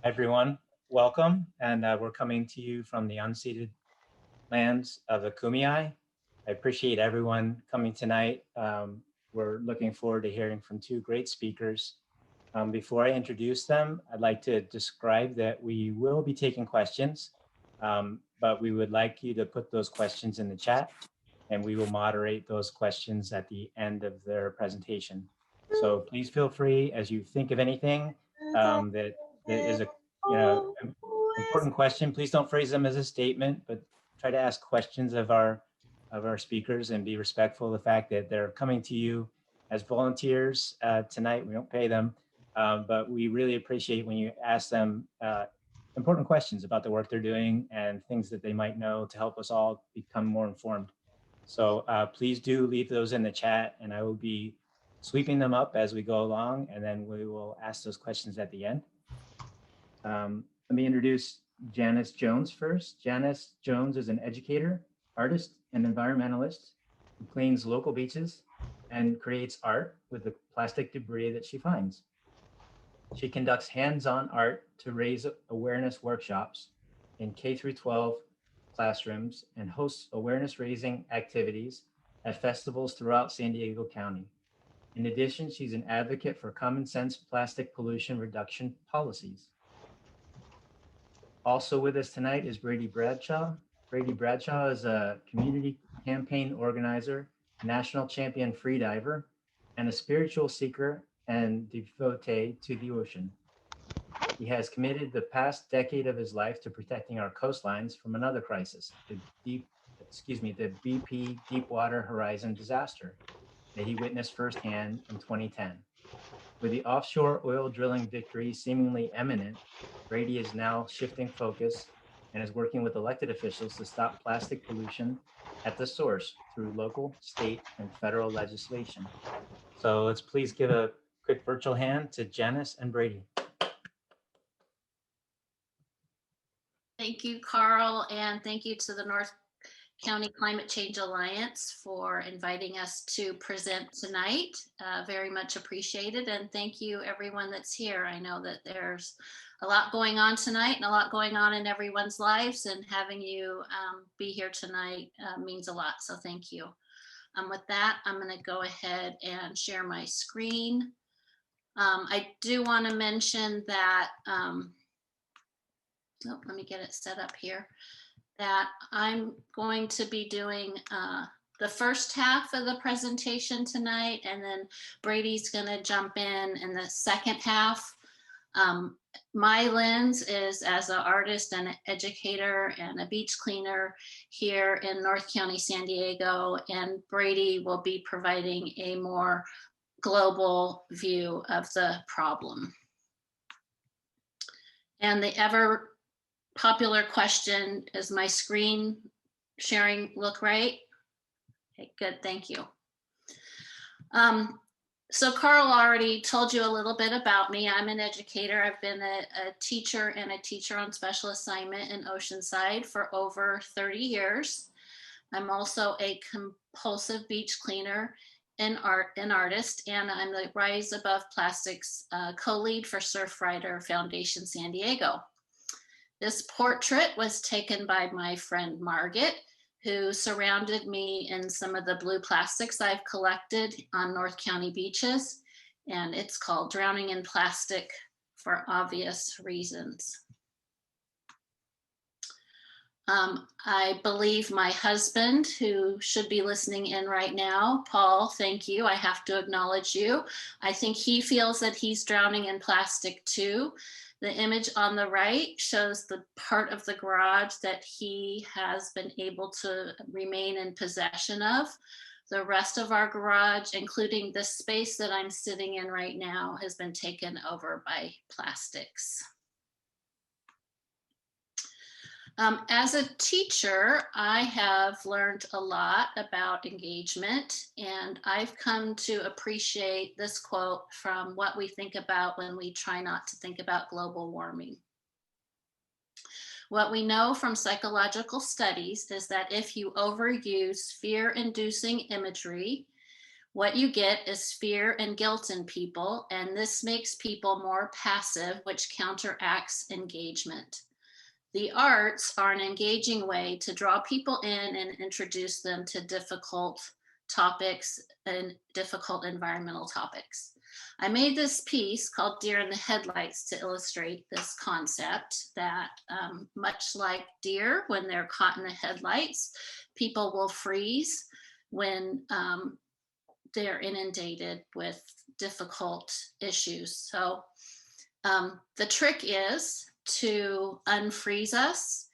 Everyone, welcome. And we're coming to you from the unceded lands of the Kumeyaay. I appreciate everyone coming tonight. We're looking forward to hearing from two great speakers. Before I introduce them, I'd like to describe that we will be taking questions, but we would like you to put those questions in the chat, and we will moderate those questions at the end of their presentation. So please feel free as you think of anything that is a important question. Please don't phrase them as a statement, but try to ask questions of our speakers and be respectful of the fact that they're coming to you as volunteers tonight. We don't pay them, but we really appreciate when you ask them important questions about the work they're doing and things that they might know to help us all become more informed. So please do leave those in the chat, and I will be sweeping them up as we go along, and then we will ask those questions at the end. Let me introduce Janis Jones first. Janice Jones is an educator, artist, and environmentalist who cleans local beaches and creates art with the plastic debris that she finds. She conducts hands-on art to raise awareness workshops in K-12 classrooms and hosts awareness-raising activities at festivals throughout San Diego County. In addition, she's an advocate for common sense plastic pollution reduction policies. Also with us tonight is Brady Bradshaw. Brady Bradshaw is a community campaign organizer, national champion freediver, and a spiritual seeker and devotee to the ocean. He has committed the past decade of his life to protecting our coastlines from another crisis, the BP Deepwater Horizon disaster that he witnessed firsthand in 2010. With the offshore oil drilling victory seemingly imminent, Brady is now shifting focus and is working with elected officials to stop plastic pollution at the source through local, state, and federal legislation. So let's please give a quick virtual hand to Janice and Brady. Thank you, Carl, and thank you to the North County Climate Change Alliance for inviting us to present tonight. Very much appreciated, and thank you everyone that's here. I know that there's a lot going on tonight and a lot going on in everyone's lives, and having you be here tonight means a lot, so thank you. With that, I'm going to go ahead and share my screen. I do want to mention that, let me get it set up here, that I'm going to be doing the first half of the presentation tonight, and then Brady's going to jump in the second half. My lens is as an artist and an educator and a beach cleaner here in North County, San Diego, and Brady will be providing a more global view of the problem. And the ever popular question, is my screen sharing look right? Okay, good, thank you. So Carl already told you a little bit about me. I'm an educator. I've been a teacher and a teacher on special assignment in Oceanside for over 30 years. I'm also a compulsive beach cleaner and artist, and I'm the Rise Above Plastics co-lead for Surfrider Foundation San Diego. This portrait was taken by my friend Margaret, who surrounded me in some of the blue plastics I've collected on North County beaches, and it's called Drowning in Plastic for obvious reasons. I believe my husband, who should be listening in right now, Paul, thank you, I have to acknowledge you. I think he feels that he's drowning in plastic too. The image on the right shows the part of the garage that he has been able to remain in possession of. The rest of our garage, including the space that I'm sitting in right now, has been taken over by plastics. As a teacher, I have learned a lot about engagement, and I've come to appreciate this quote from What We Think About When We Try Not to Think About Global Warming. What we know from psychological studies is that if you overuse fear-inducing imagery, What you get is fear and guilt in people, and this makes people more passive, which counteracts engagement. The arts are an engaging way to draw people in and introduce them to difficult topics and difficult environmental topics. I made this piece called Deer in the Headlights to illustrate this concept that much like deer, when they're caught in the headlights, people will freeze when they're inundated with difficult issues. So the trick is to unfreeze us.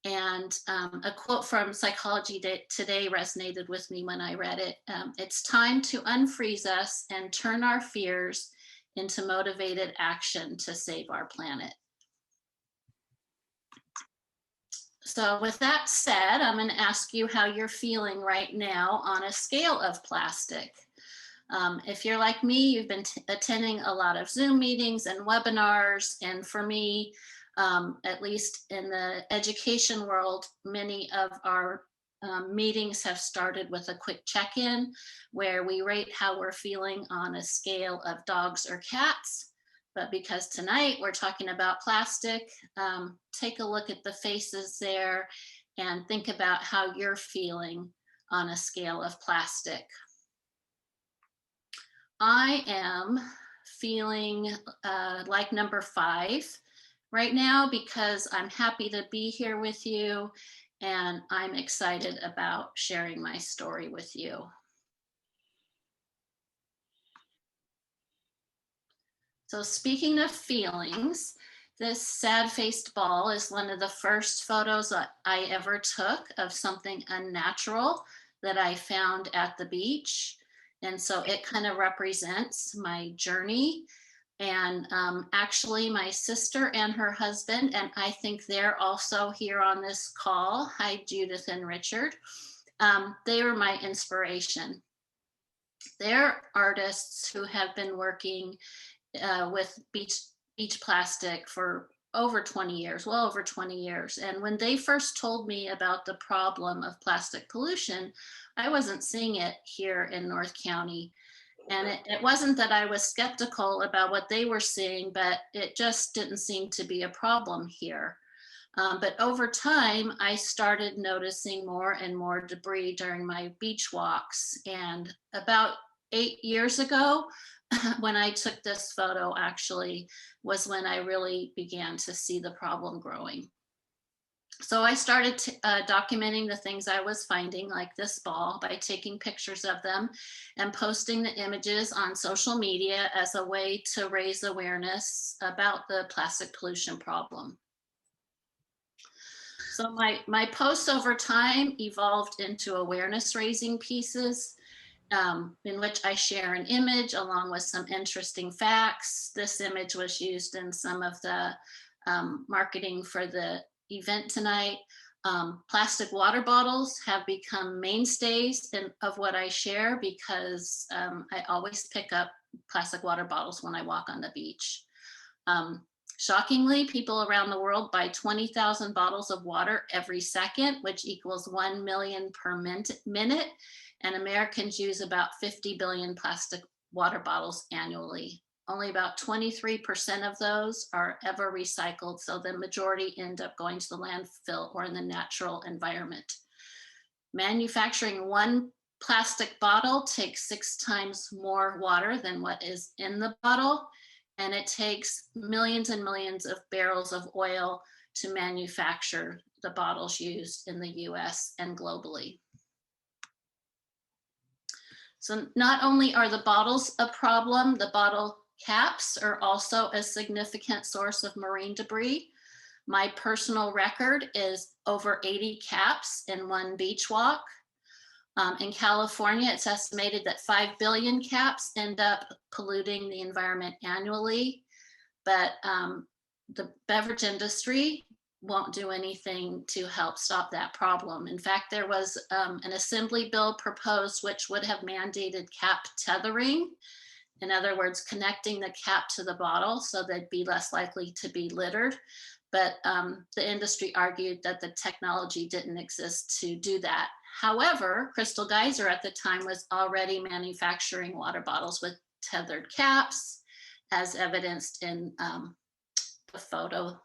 And a quote from Psychology Today resonated with me when I read it. It's time to unfreeze us and turn our fears into motivated action to save our planet. So with that said, I'm going to ask you how you're feeling right now on a scale of plastic. If you're like me, you've been attending a lot of Zoom meetings and webinars. And for me, at least in the education world, many of our meetings have started with a quick check-in where we rate how we're feeling on a scale of dogs or cats. But because tonight we're talking about plastic, take a look at the faces there and think about how you're feeling on a scale of plastic. I am feeling like number 5 right now because I'm happy to be here with you and I'm excited about sharing my story with you. So speaking of feelings, this sad-faced ball is one of the first photos that I ever took of something unnatural that I found at the beach. And so it kind of represents my journey. And actually my sister and her husband, and I think they're also here on this call. Hi, Judith and Richard. They were my inspiration. They're artists who have been working with beach plastic for over 20 years, well over 20 years. And when they first told me about the problem of plastic pollution, I wasn't seeing it here in North County. And it wasn't that I was skeptical about what they were seeing, but it just didn't seem to be a problem here. But over time, I started noticing more and more debris during my beach walks. And about 8 years ago, when I took this photo, actually, was when I really began to see the problem growing. So I started documenting the things I was finding, like this ball, by taking pictures of them and posting the images on social media as a way to raise awareness about the plastic pollution problem. So my posts over time evolved into awareness raising pieces in which I share an image along with some interesting facts. This image was used in some of the marketing for the event tonight. Plastic water bottles have become mainstays of what I share because I always pick up plastic water bottles when I walk on the beach. Shockingly, people around the world buy 20,000 bottles of water every second, which equals 1 million per minute. And Americans use about 50 billion plastic water bottles annually. Only about 23% of those are ever recycled, so the majority end up going to the landfill or in the natural environment. Manufacturing one plastic bottle takes 6 times more water than what is in the bottle, and it takes millions and millions of barrels of oil to manufacture the bottles used in the US and globally. So not only are the bottles a problem, the bottle caps are also a significant source of marine debris. My personal record is over 80 caps in one beach walk. In California, it's estimated that 5 billion caps end up polluting the environment annually, but the beverage industry won't do anything to help stop that problem. In fact, there was an assembly bill proposed which would have mandated cap tethering. In other words, connecting the cap to the bottle so they'd be less likely to be littered. But the industry argued that the technology didn't exist to do that. However, Crystal Geyser at the time was already manufacturing water bottles with tethered caps, as evidenced in the photo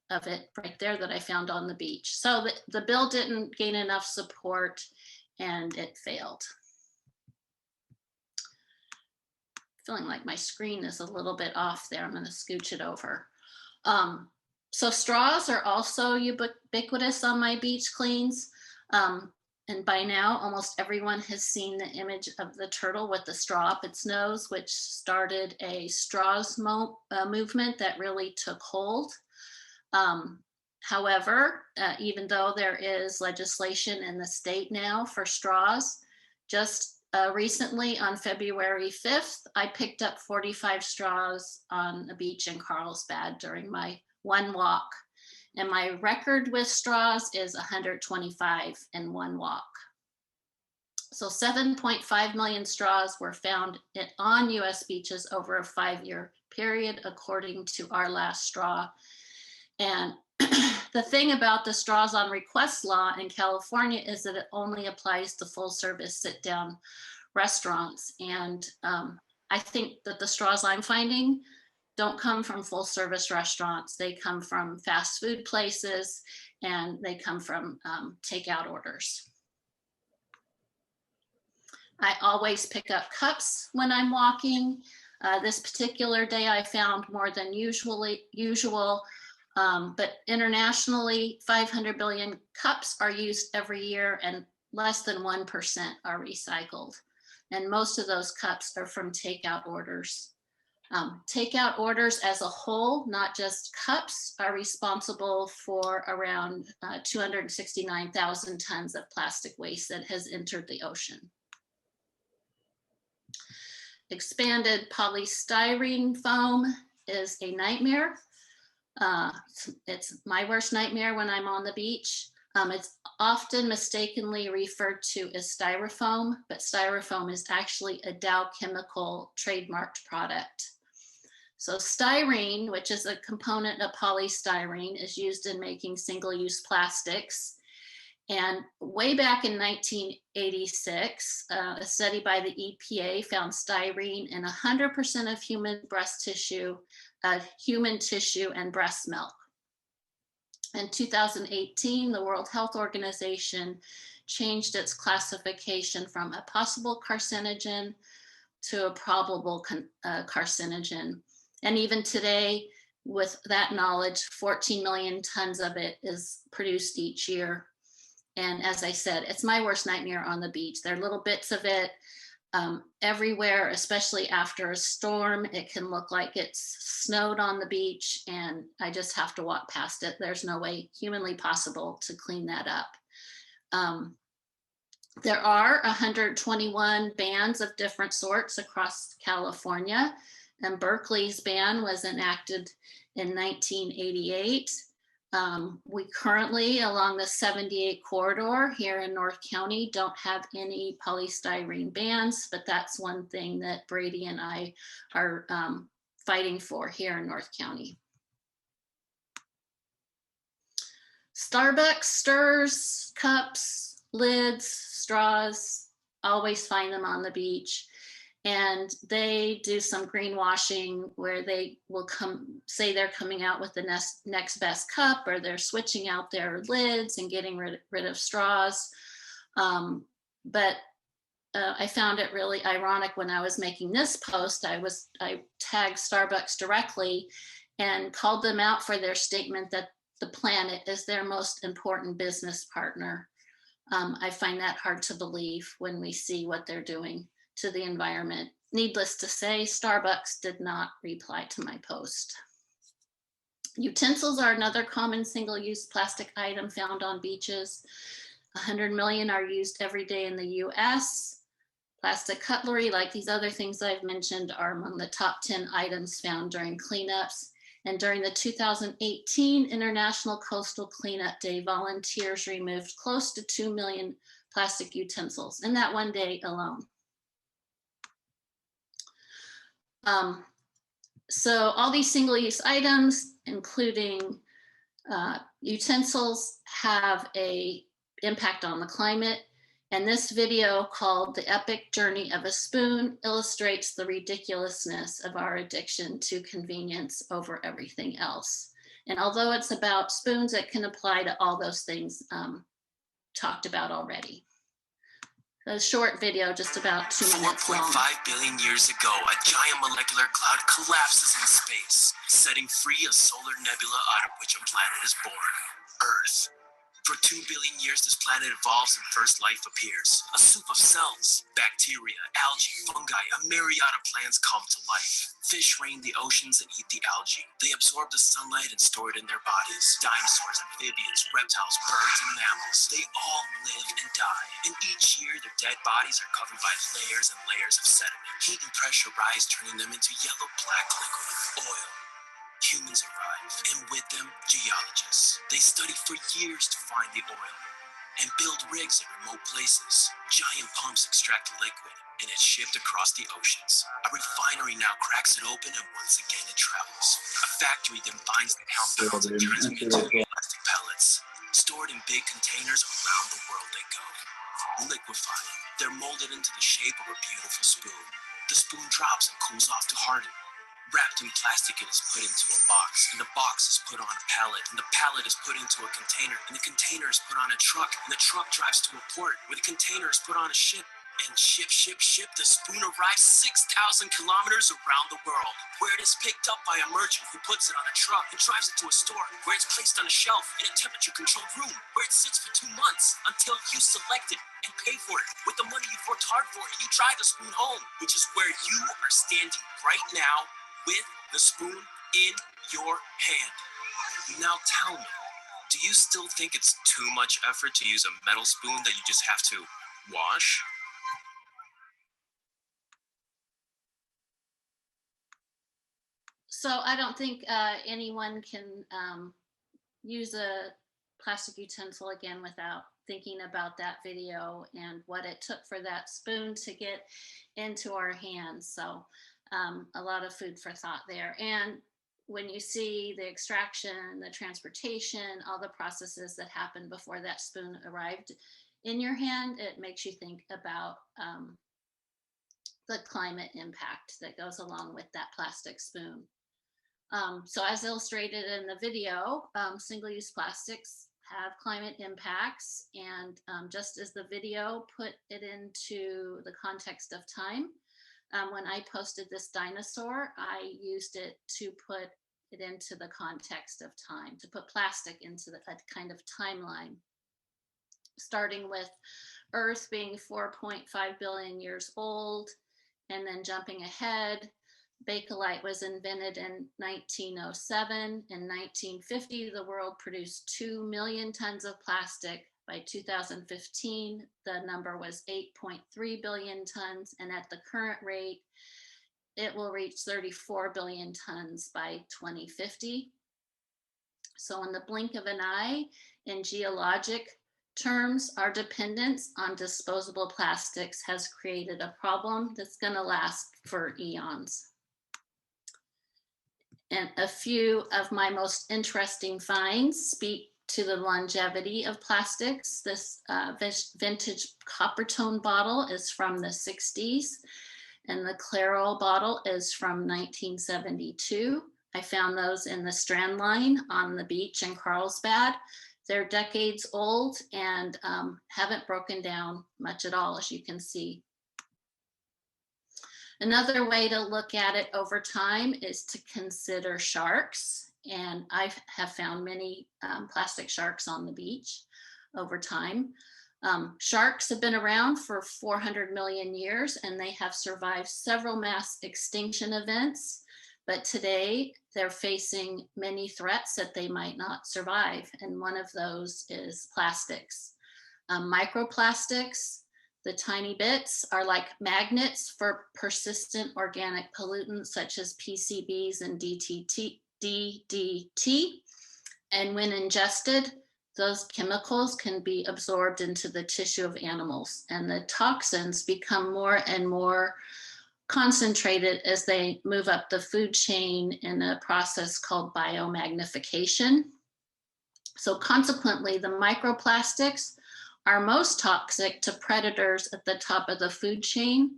of it right there that I found on the beach. So the bill didn't gain enough support and it failed. Feeling like my screen is a little bit off there. I'm going to scooch it over. So straws are also ubiquitous on my beach cleans. And by now, almost everyone has seen the image of the turtle with the straw up its nose, which started a straws movement that really took hold. However, even though there is legislation in the state now for straws, just recently on February 5th, I picked up 45 straws on a beach in Carlsbad during my one walk. And my record with straws is 125 in one walk. So 7.5 million straws were found on US beaches over a 5-year period, according to our last straw. And the thing about the straws on request law in California is that it only applies to full service sit down restaurants. And I think that the straws I'm finding don't come from full service restaurants. They come from fast food places and they come from takeout orders. I always pick up cups when I'm walking. This particular day I found more than usual, but internationally 500 billion cups are used every year and less than 1% are recycled. And most of those cups are from takeout orders. Takeout orders as a whole, not just cups, are responsible for around 269,000 tons of plastic waste that has entered the ocean. Expanded polystyrene foam is a nightmare. It's my worst nightmare when I'm on the beach. It's often mistakenly referred to as styrofoam, but styrofoam is actually a Dow Chemical trademarked product. So styrene, which is a component of polystyrene, is used in making single-use plastics. And way back in 1986, a study by the EPA found styrene in 100% of human tissue and breast milk. In 2018, the World Health Organization changed its classification from a possible carcinogen to a probable carcinogen. And even today, with that knowledge, 14 million tons of it is produced each year. And as I said, it's my worst nightmare on the beach. There are little bits of it everywhere, especially after a storm. It can look like it's snowed on the beach and I just have to walk past it. There's no way humanly possible to clean that up. There are 121 bans of different sorts across California, and Berkeley's ban was enacted in 1988. We currently, along the 78 corridor here in North County, don't have any polystyrene bans, but that's one thing that Brady and I are fighting for here in North County. Starbucks stirs, cups, lids, straws, always find them on the beach. And they do some greenwashing where they will say they're coming out with the next best cup, or they're switching out their lids and getting rid of straws. But I found it really ironic when I was making this post. I tagged Starbucks directly and called them out for their statement that the planet is their most important business partner. I find that hard to believe when we see what they're doing to the environment. Needless to say, Starbucks did not reply to my post. Utensils are another common single-use plastic item found on beaches. 100 million are used every day in the US. Plastic cutlery, like these other things I've mentioned, are among the top 10 items found during cleanups. And during the 2018 International Coastal Cleanup Day, volunteers removed close to 2 million plastic utensils in that one day alone. So all these single-use items, including utensils, have an impact on the climate. And this video, called The Epic Journey of a Spoon, illustrates the ridiculousness of our addiction to convenience over everything else. And although it's about spoons, it can apply to all those things talked about already. A short video, just about 2 minutes long. 4.5 billion years ago, a giant molecular cloud collapses in space, setting free a solar nebula out of which a planet is born, Earth. For 2 billion years, this planet evolves and first life appears. A soup of cells, bacteria, algae, fungi, a myriad of plants come to life. Fish rain the oceans and eat the algae. They absorb the sunlight and store it in their bodies. Dinosaurs, amphibians, reptiles, birds, and mammals, they all live and die. And each year, their dead bodies are covered by layers and layers of sediment. Heat and pressure rise, turning them into yellow-black liquid, oil. Humans arrive, and with them, geologists. They study for years to find the oil and build rigs in remote places. Giant pumps extract the liquid, and it's shipped across the oceans. A refinery now cracks it open, and once again it travels. A factory then binds the compounds and turns them into plastic pellets. Stored in big containers around the world they go. Liquefied, they're molded into the shape of a beautiful spoon. The spoon drops and cools off to harden. Wrapped in plastic, it is put into a box, and the box is put on a pallet, and the pallet is put into a container, and the container is put on a truck, and the truck drives to a port, where the container is put on a ship, and ship, the spoon arrives 6,000 kilometers around the world, where it is picked up by a merchant who puts it on a truck and drives it to a store, where it's placed on a shelf in a temperature-controlled room, where it sits for 2 months until you select it and pay for it with the money you've worked hard for, and you drive the spoon home, which is where you are standing right now, with the spoon in your hand. Now tell me, do you still think it's too much effort to use a metal spoon that you just have to wash? So I don't think anyone can use a plastic utensil again without thinking about that video and what it took for that spoon to get into our hands. So a lot of food for thought there. And when you see the extraction, the transportation, all the processes that happened before that spoon arrived in your hand, it makes you think about the climate impact that goes along with that plastic spoon. So as illustrated in the video, single-use plastics have climate impacts, and just as the video put it into the context of time, when I posted this dinosaur, I used it to put it into the context of time, to put plastic into a kind of timeline, starting with Earth being 4.5 billion years old, and then jumping ahead. Bakelite was invented in 1907. In 1950, the world produced 2 million tons of plastic. By 2015, the number was 8.3 billion tons, and at the current rate, it will reach 34 billion tons by 2050. So in the blink of an eye, in geologic terms, our dependence on disposable plastics has created a problem that's going to last for eons. And a few of my most interesting finds speak to the longevity of plastics. This vintage Coppertone bottle is from the 60s, and the Clairol bottle is from 1972. I found those in the Strand Line on the beach in Carlsbad. They're decades old and haven't broken down much at all, as you can see. Another way to look at it over time is to consider sharks. And I have found many plastic sharks on the beach over time. Sharks have been around for 400 million years, and they have survived several mass extinction events. But today they're facing many threats that they might not survive. And one of those is plastics. Microplastics, the tiny bits, are like magnets for persistent organic pollutants such as PCBs and DDT. And when ingested, those chemicals can be absorbed into the tissue of animals, and the toxins become more and more concentrated as they move up the food chain in a process called biomagnification. So consequently, the microplastics are most toxic to predators at the top of the food chain,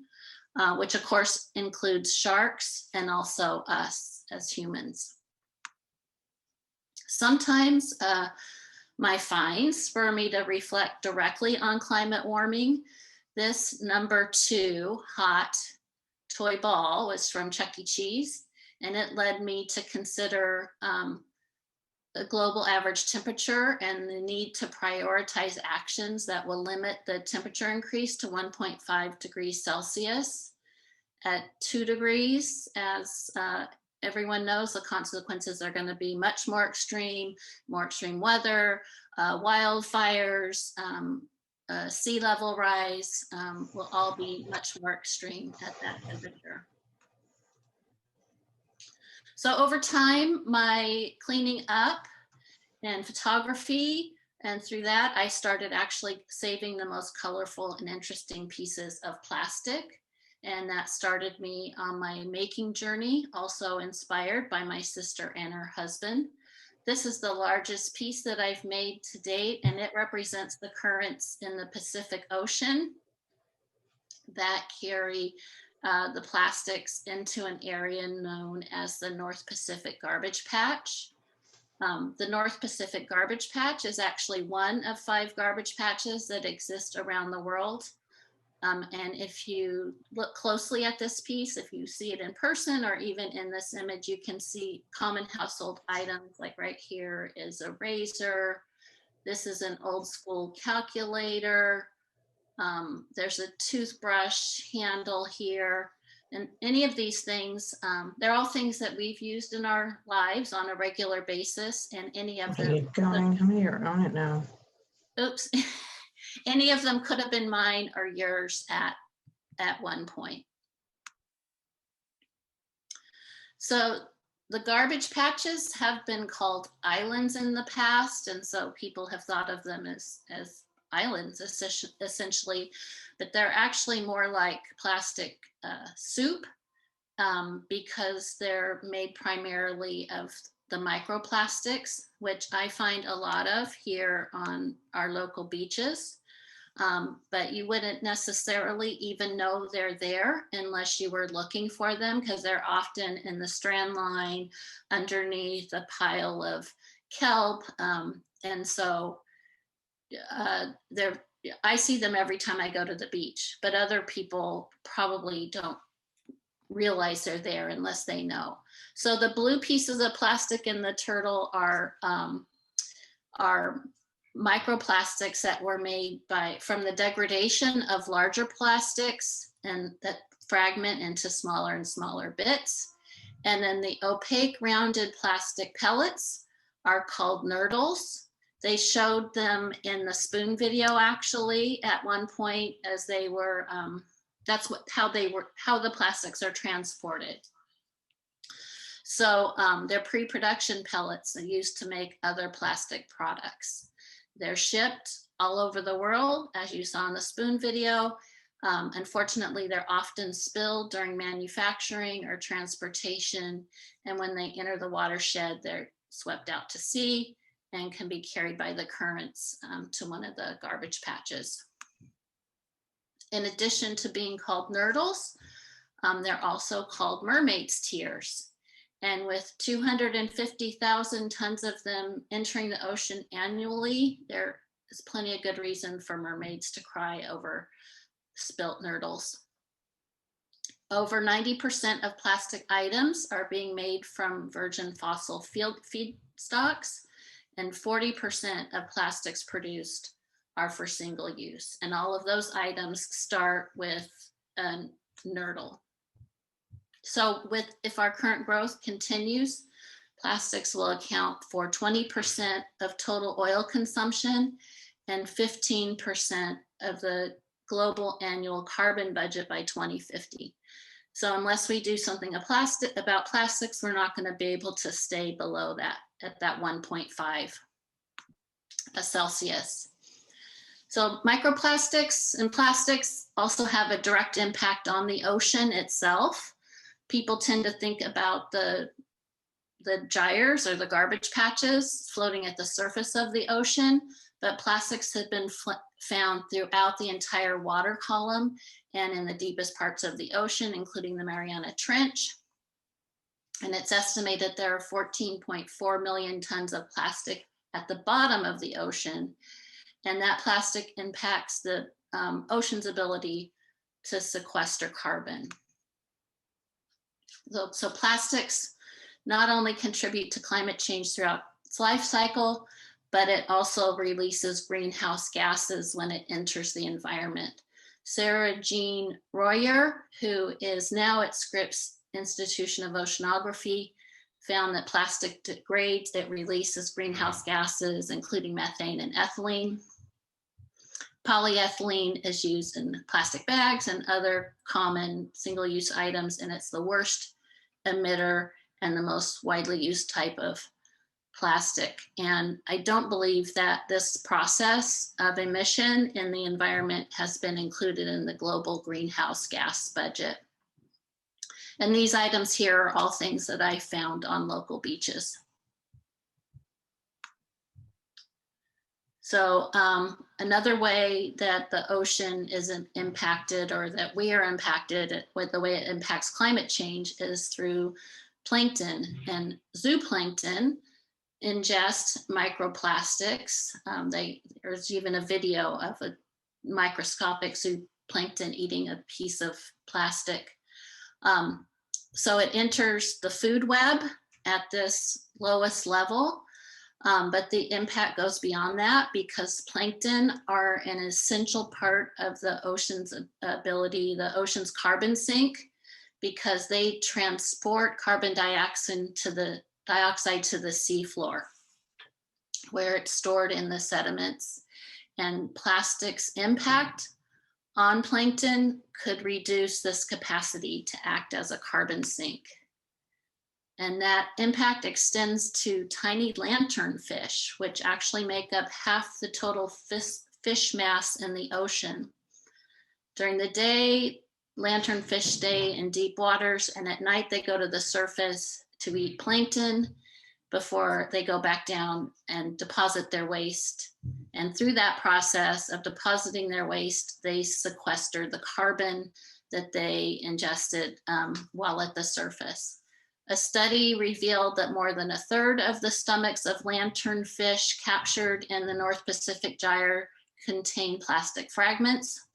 which of course includes sharks and also us as humans. Sometimes my finds spur me to reflect directly on climate warming. This number 2 hot toy ball was from Chuck E. Cheese, and it led me to consider the global average temperature and the need to prioritize actions that will limit the temperature increase to 1.5 degrees Celsius. At 2 degrees, as everyone knows, the consequences are going to be much more extreme weather, wildfires, sea level rise will all be much more extreme at that temperature. So over time, my cleaning up and photography, and through that, I started actually saving the most colorful and interesting pieces of plastic. And that started me on my making journey, also inspired by my sister and her husband. This is the largest piece that I've made to date, and it represents the currents in the Pacific Ocean that carry the plastics into an area known as the North Pacific Garbage Patch. The North Pacific Garbage Patch is actually one of 5 garbage patches that exist around the world. And if you look closely at this piece, if you see it in person or even in this image, you can see common household items, like right here is a razor. This is an old school calculator. There's a toothbrush handle here. And any of these things, they're all things that we've used in our lives on a regular basis. And any of them. Keep going. How many are on it now? Oops. Any of them could have been mine or yours at one point. So the garbage patches have been called islands in the past, and so people have thought of them as islands essentially, but they're actually more like plastic soup because they're made primarily of the microplastics, which I find a lot of here on our local beaches. But you wouldn't necessarily even know they're there unless you were looking for them, because they're often in the strand line underneath a pile of kelp. And so I see them every time I go to the beach, but other people probably don't realize they're there unless they know. So the blue pieces of plastic in the turtle are microplastics that were made from the degradation of larger plastics and that fragment into smaller and smaller bits. And then the opaque rounded plastic pellets are called nurdles. They showed them in the spoon video actually at one point, as they were, that's how the plastics are transported. So they're pre-production pellets that are used to make other plastic products. They're shipped all over the world, as you saw in the spoon video. Unfortunately, they're often spilled during manufacturing or transportation. And when they enter the watershed, they're swept out to sea and can be carried by the currents to one of the garbage patches. In addition to being called nurdles, they're also called mermaid's tears. And with 250,000 tons of them entering the ocean annually, there is plenty of good reason for mermaids to cry over spilt nurdles. Over 90% of plastic items are being made from virgin fossil feedstocks, and 40% of plastics produced are for single use. And all of those items start with a nurdle. So if our current growth continues, plastics will account for 20% of total oil consumption and 15% of the global annual carbon budget by 2050. So unless we do something about plastics, we're not going to be able to stay below that at that 1.5 Celsius. So microplastics and plastics also have a direct impact on the ocean itself. People tend to think about the gyres or the garbage patches floating at the surface of the ocean, but plastics have been found throughout the entire water column and in the deepest parts of the ocean, including the Mariana Trench. And it's estimated there are 14.4 million tons of plastic at the bottom of the ocean. And that plastic impacts the ocean's ability to sequester carbon. So plastics not only contribute to climate change throughout its life cycle, but it also releases greenhouse gases when it enters the environment. Sarah Jean Royer, who is now at Scripps Institution of Oceanography, found that plastic degrades, it releases greenhouse gases, including methane and ethylene. Polyethylene is used in plastic bags and other common single-use items, and it's the worst emitter and the most widely used type of plastic. And I don't believe that this process of emission in the environment has been included in the global greenhouse gas budget. And these items here are all things that I found on local beaches. So another way that the ocean isn't impacted, or that we are impacted with the way it impacts climate change, is through plankton. And zooplankton ingest microplastics. There's even a video of a microscopic zooplankton eating a piece of plastic. So it enters the food web at this lowest level. But the impact goes beyond that, because plankton are an essential part of the ocean's ability, the ocean's carbon sink, because they transport carbon dioxide to the seafloor, where it's stored in the sediments. And plastics impact on plankton could reduce this capacity to act as a carbon sink. And that impact extends to tiny lanternfish, which actually make up half the total fish mass in the ocean. During the day, lanternfish stay in deep waters, and at night they go to the surface to eat plankton before they go back down and deposit their waste. And through that process of depositing their waste, they sequester the carbon that they ingested while at the surface. A study revealed that more than a third of the stomachs of lanternfish captured in the North Pacific Gyre contain plastic fragments.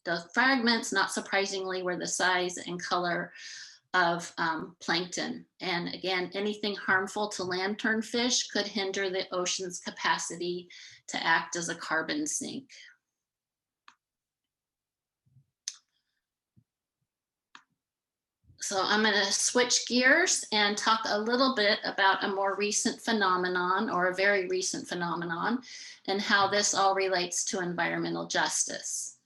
The fragments, not surprisingly, were the size and color of plankton. And again, anything harmful to lanternfish could hinder the ocean's capacity to act as a carbon sink. So I'm going to switch gears and talk a little bit about a more recent phenomenon, or a very recent phenomenon, and how this all relates to environmental justice.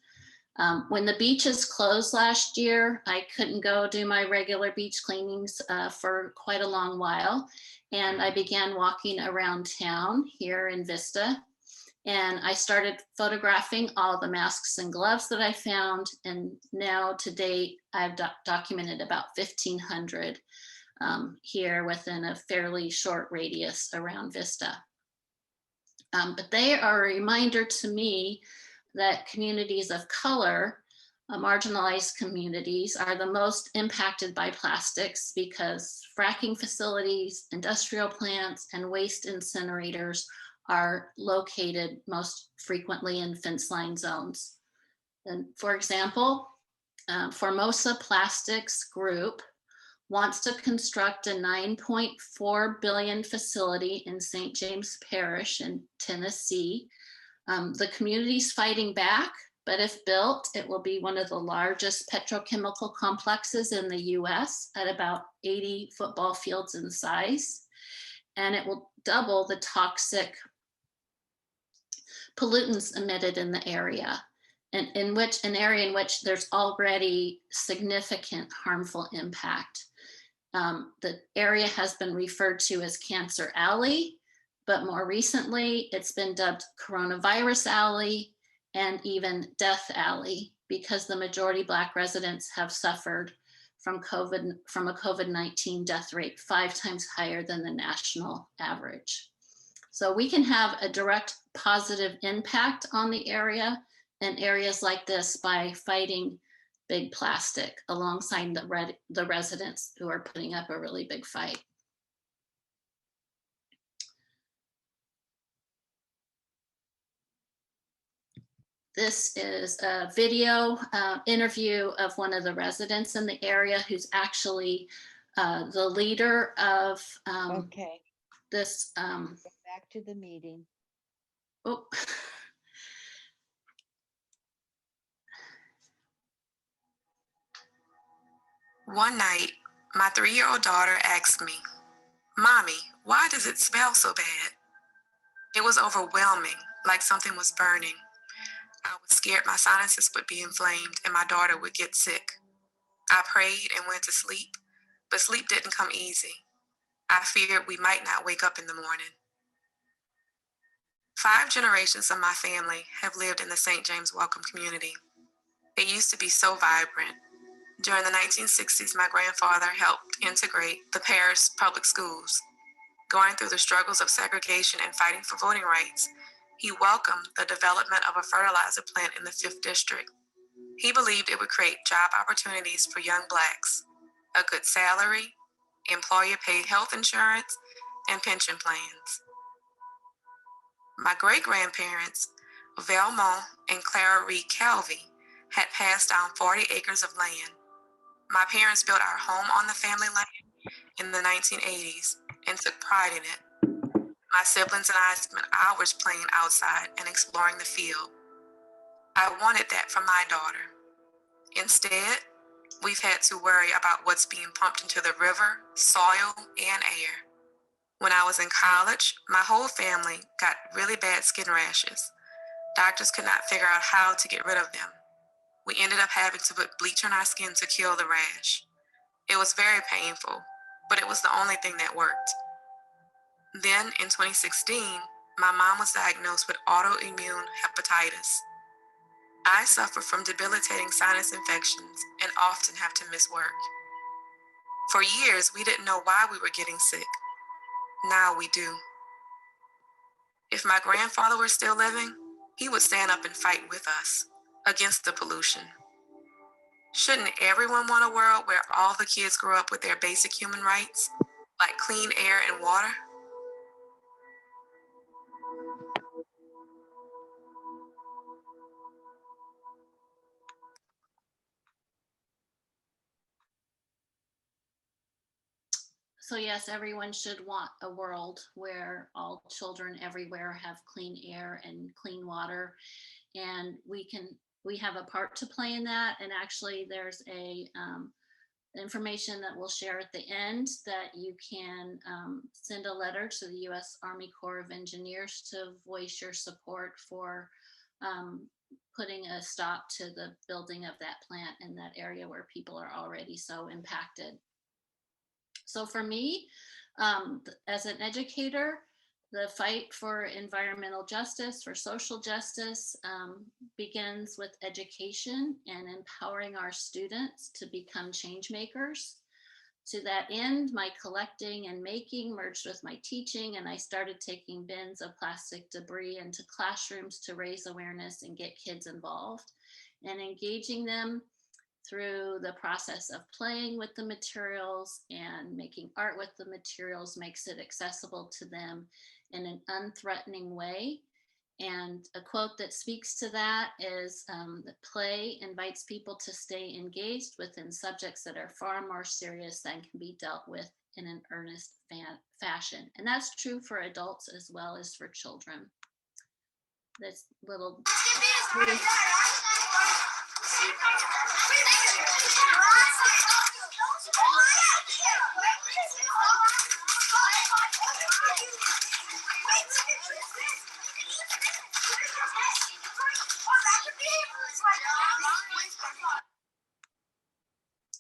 When the beaches closed last year, I couldn't go do my regular beach cleanings for quite a long while. And I began walking around town here in Vista. And I started photographing all the masks and gloves that I found. And now to date, I've documented about 1,500 here within a fairly short radius around Vista. But they are a reminder to me that communities of color, marginalized communities, are the most impacted by plastics, because fracking facilities, industrial plants, and waste incinerators are located most frequently in fence line zones. And for example, Formosa Plastics Group wants to construct a $9.4 billion facility in St. James Parish in Tennessee. The community's fighting back, but if built, it will be one of the largest petrochemical complexes in the US, at about 80 football fields in size. And it will double the toxic pollutants emitted in the area, and an area in which there's already significant harmful impact. The area has been referred to as Cancer Alley, but more recently it's been dubbed Coronavirus Alley and even Death Alley, because the majority Black residents have suffered from a COVID-19 death rate 5 times higher than the national average. So we can have a direct positive impact on the area and areas like this by fighting big plastic alongside the residents who are putting up a really big fight. This is a video interview of one of the residents in the area who's actually the leader of Okay, this. go back to the meeting. Oh, One night, my 3-year-old daughter asked me, "Mommy, why does it smell so bad?" It was overwhelming, like something was burning. I was scared my sinuses would be inflamed and my daughter would get sick. I prayed and went to sleep, but sleep didn't come easy. I feared we might not wake up in the morning. 5 generations of my family have lived in the St. James Welcome community. It used to be so vibrant. During the 1960s, my grandfather helped integrate the parish public schools. Going through the struggles of segregation and fighting for voting rights, he welcomed the development of a fertilizer plant in the 5th District. He believed it would create job opportunities for young Blacks, a good salary, employer-paid health insurance, and pension plans. My great-grandparents, Velma and Clara Reed Calvey, had passed down 40 acres of land. My parents built our home on the family land in the 1980s and took pride in it. My siblings and I spent hours playing outside and exploring the field. I wanted that for my daughter. Instead, we've had to worry about what's being pumped into the river, soil, and air. When I was in college, my whole family got really bad skin rashes. Doctors could not figure out how to get rid of them. We ended up having to put bleach on our skin to kill the rash. It was very painful, but it was the only thing that worked. Then, in 2016, my mom was diagnosed with autoimmune hepatitis. I suffer from debilitating sinus infections and often have to miss work. For years, we didn't know why we were getting sick. Now we do. If my grandfather were still living, he would stand up and fight with us against the pollution. Shouldn't everyone want a world where all the kids grow up with their basic human rights, like clean air and water? so yes, everyone should want a world where all children everywhere have clean air and clean water. And we have a part to play in that. And actually there's a information that we'll share at the end that you can send a letter to the U.S. Army Corps of Engineers to voice your support for putting a stop to the building of that plant in that area where people are already so impacted. So for me, as an educator, the fight for environmental justice, for social justice, begins with education and empowering our students to become change makers. To that end, my collecting and making merged with my teaching, and I started taking bins of plastic debris into classrooms to raise awareness and get kids involved, and engaging them through the process of playing with the materials and making art with the materials makes it accessible to them in an unthreatening way. And a quote that speaks to that is that play invites people to stay engaged within subjects that are far more serious than can be dealt with in an earnest fashion. And that's true for adults as well as for children. This little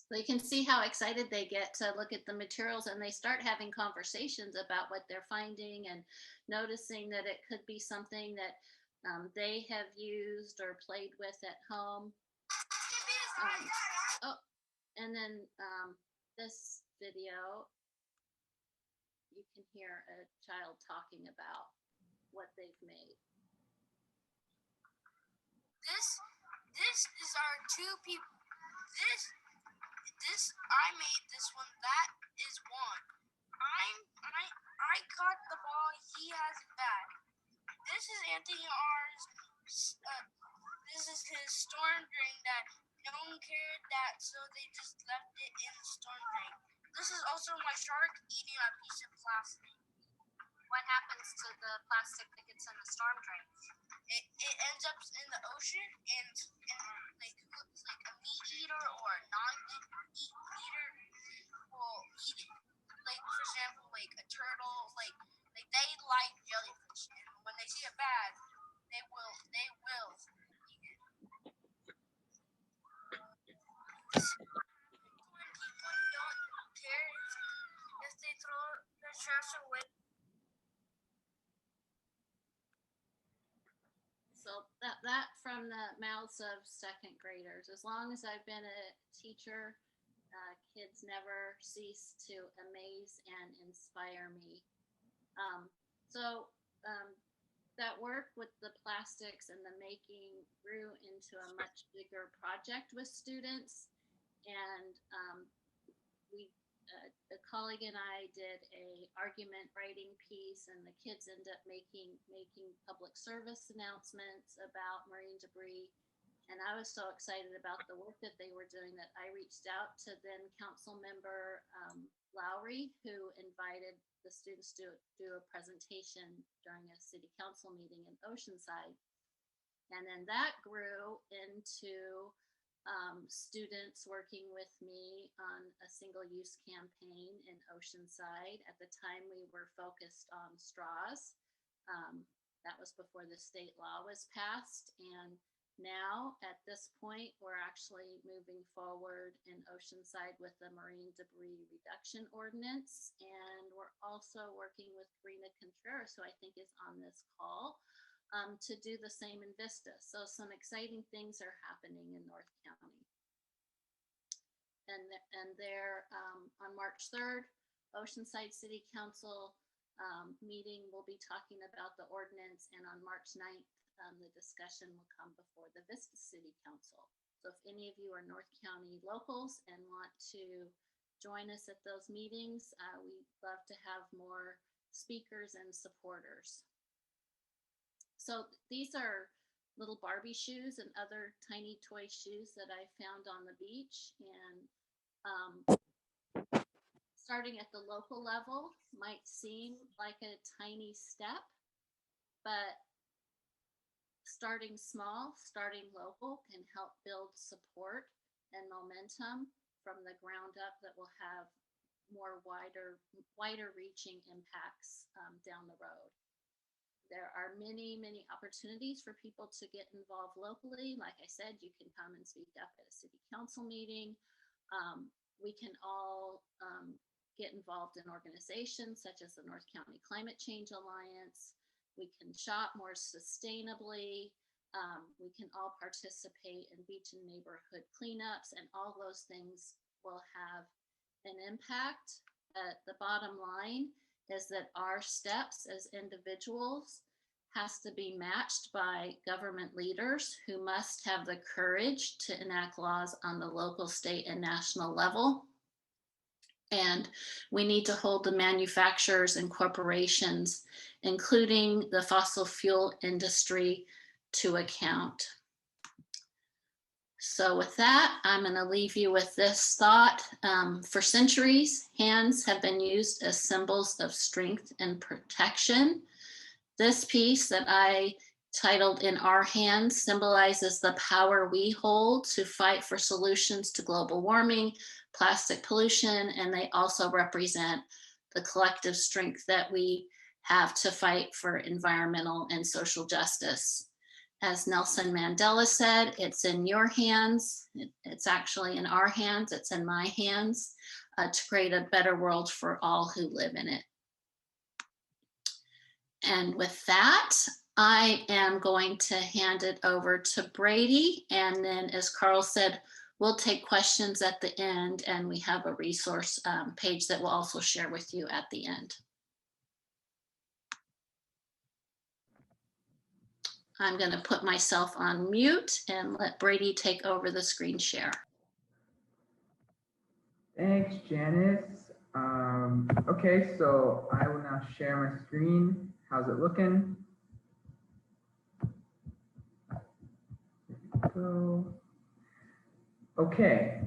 So you can see how excited they get to look at the materials, and they start having conversations about what they're finding and noticing that it could be something that they have used or played with at home. And then this video, you can hear a child talking about they've made. This is our two people. This I made this one. That is one. I caught the ball. He has it back. This is Anthony R's. This is his storm drain that no one cared that, so they just left it in the storm drain. This is also my shark eating a piece of plastic. What happens to the plastic that gets in the storm drain? It ends up in the ocean, and like a meat eater or a non-meat eater will eat it. Like for example, like a turtle, like they like jellyfish, and when they see it bad, they will eat it. When people don't care if they throw the trash away. So that from the mouths of second graders. As long as I've been a teacher, kids never cease to amaze and inspire me. That work with the plastics and the making grew into a much bigger project with students. And a colleague and I did a argument writing piece, and the kids end up making public service announcements about marine debris. And I was so excited about the work that they were doing that I reached out to then council member Lowry, who invited the students to do a presentation during a city council meeting in Oceanside. And then that grew into students working with me on a single-use campaign in Oceanside. At the time, we were focused on straws. That was before the state law was passed. And now, at this point, we're actually moving forward in Oceanside with the marine debris reduction ordinance. And we're also working with Karina Contreras, who I think is on this call, to do the same in Vista. So some exciting things are happening in North County. And there on March 3rd, Oceanside City Council meeting will be talking about the ordinance, and on March 9th, the discussion will come before the Vista City Council. So if any of you are North County locals and want to join us at those meetings, we'd love to have more speakers and supporters. So these are little Barbie shoes and other tiny toy shoes that I found on the beach. And starting at the local level might seem like a tiny step, but starting small, starting local can help build support and momentum from the ground up that will have more wider reaching impacts down the road. There are many, many opportunities for people to get involved locally. Like I said, you can come and speak up at a city council meeting. We can all get involved in organizations such as the North County Climate Change Alliance. We can shop more sustainably. We can all participate in beach and neighborhood cleanups, and all those things will have an impact. The bottom line is that our steps as individuals has to be matched by government leaders who must have the courage to enact laws on the local, state, and national level. And we need to hold the manufacturers and corporations, including the fossil fuel industry, to account. So with that, I'm going to leave you with this thought. For centuries, hands have been used as symbols of strength and protection. This piece that I titled "In Our Hands" symbolizes the power we hold to fight for solutions to global warming, plastic pollution, and they also represent the collective strength that we have to fight for environmental and social justice. As Nelson Mandela said, it's in your hands. It's actually in our hands. It's in my hands to create a better world for all who live in it. And with that, I am going to hand it over to Brady. And then, as Carl said, we'll take questions at the end, and we have a resource page that we'll also share with you at the end. I'm going to put myself on mute and let Brady take over the screen share. Thanks, Janice. Okay, so I will now share my screen. How's it looking? Go. Okay,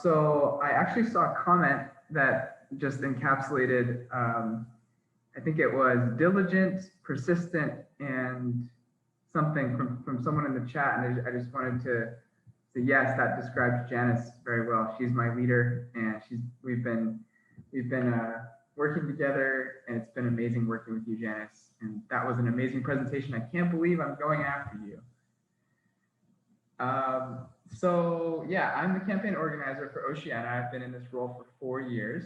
so I actually saw a comment that just encapsulated, I think it was diligent, persistent, and something from someone in the chat. And I just wanted to say, yes, that describes Janice very well. She's my leader, and we've been working together, and it's been amazing working with you, Janice. And that was an amazing presentation. I can't believe I'm going after you. So yeah, I'm the campaign organizer for Oceana. I've been in this role for 4 years,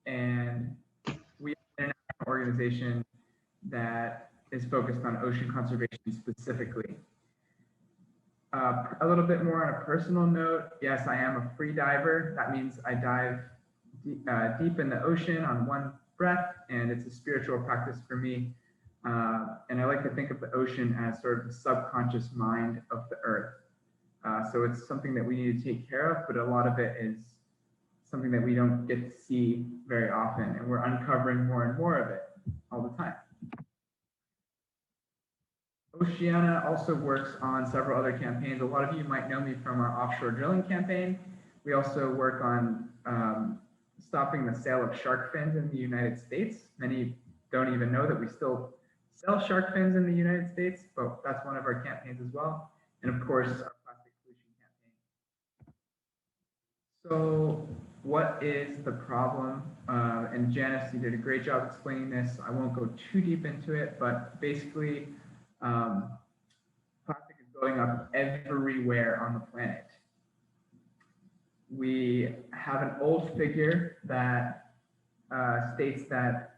and we are an organization that is focused on ocean conservation specifically. A little bit more on a personal note, yes, I am a free diver. That means I dive deep in the ocean on one breath, and it's a spiritual practice for me. And I like to think of the ocean as sort of the subconscious mind of the earth. So it's something that we need to take care of, but a lot of it is something that we don't get to see very often, and we're uncovering more and more of it all the time. Oceana also works on several other campaigns. A lot of you might know me from our offshore drilling campaign. We also work on stopping the sale of shark fins in the United States. Many don't even know that we still sell shark fins in the United States, but that's one of our campaigns as well. And of course, our plastic pollution campaign. So what is the problem? And Janice, you did a great job explaining this. I won't go too deep into it, but basically, plastic is going up everywhere on the planet. We have an old figure that states that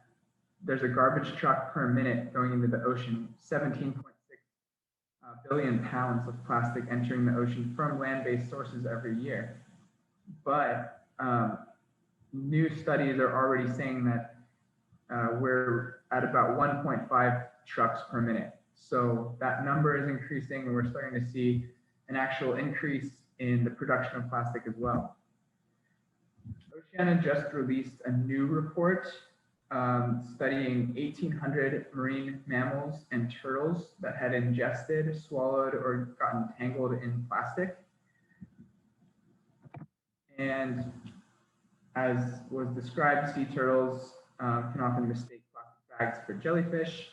there's a garbage truck per minute going into the ocean, 17.6 billion pounds of plastic entering the ocean from land-based sources every year. But new studies are already saying that we're at about 1.5 trucks per minute. So that number is increasing, and we're starting to see an actual increase in the production of plastic as well. Oceana just released a new report studying 1,800 marine mammals and turtles that had ingested, swallowed, or gotten tangled in plastic. And as was described, sea turtles can often mistake plastic bags for jellyfish.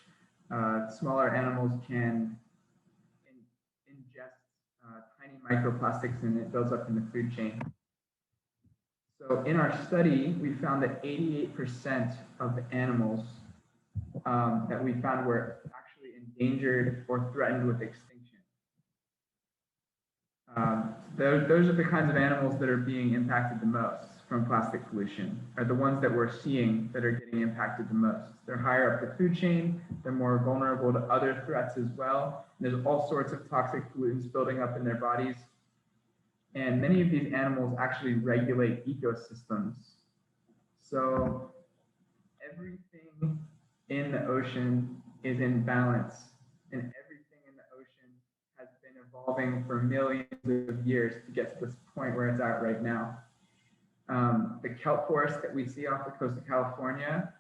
Smaller animals can ingest tiny microplastics, and it builds up in the food chain. So in our study, we found that 88% of the animals that we found were actually endangered or threatened with extinction. Those are the kinds of animals that are being impacted the most from plastic pollution, are the ones that we're seeing that are getting impacted the most. They're higher up the food chain, they're more vulnerable to other threats as well. There's all sorts of toxic pollutants building up in their bodies. And many of these animals actually regulate ecosystems. So everything in the ocean is in balance, and everything in the ocean has been evolving for millions of years to get to this point where it's at right now. The kelp forest that we see off the coast of California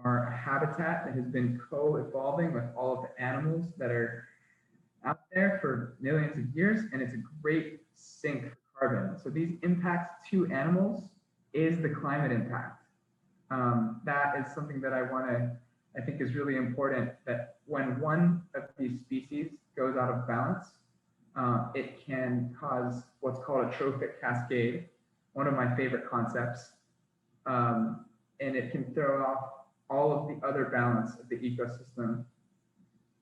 are a habitat that has been co-evolving with all of the animals that are out there for millions of years, and it's a great sink for carbon. So these impacts to animals is the climate impact. That is something that I think is really important, that when one of these species goes out of balance, it can cause what's called a trophic cascade, one of my favorite concepts, and it can throw off all of the other balance of the ecosystem.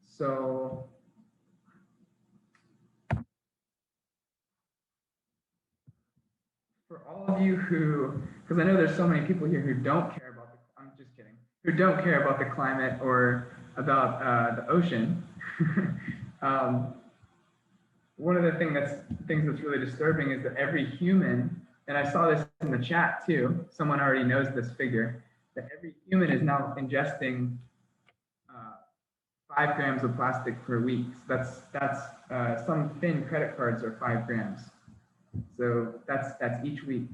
So for all of you who, because I know there's so many people here who don't care about the, I'm just kidding, who don't care about the climate or about the ocean. One of the things that's really disturbing is that every human, and I saw this in the chat too, someone already knows this figure, that every human is now ingesting 5 grams of plastic per week. So that's some thin credit cards are 5 grams. So that's each week.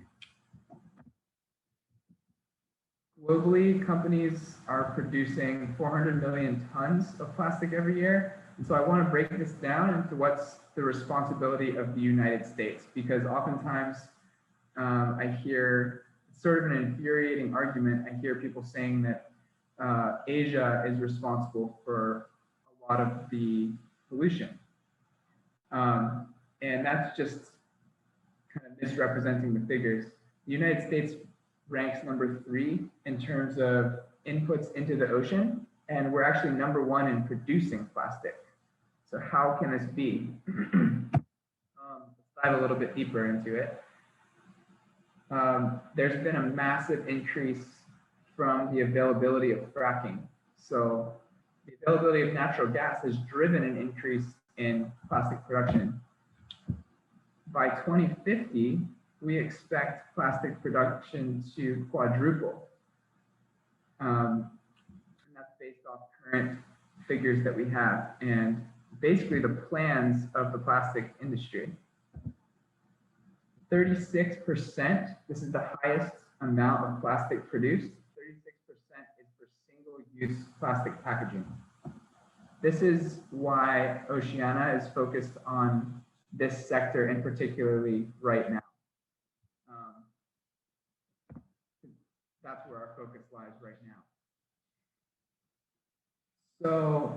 Globally, companies are producing 400 million tons of plastic every year. And so I want to break this down into what's the responsibility of the United States, because oftentimes I hear sort of an infuriating argument. I hear people saying that Asia is responsible for a lot of the pollution. And that's just kind of misrepresenting the figures. The United States ranks number 3 in terms of inputs into the ocean, and we're actually number 1 in producing plastic. So how can this be? Let's dive a little bit deeper into it. There's been a massive increase from the availability of fracking. So the availability of natural gas has driven an increase in plastic production. By 2050, we expect plastic production to quadruple. And that's based off current figures that we have and basically the plans of the plastic industry. 36%, this is the highest amount of plastic produced, 36% is for single-use plastic packaging. This is why Oceana is focused on this sector and particularly right now. That's where our focus lies right now. So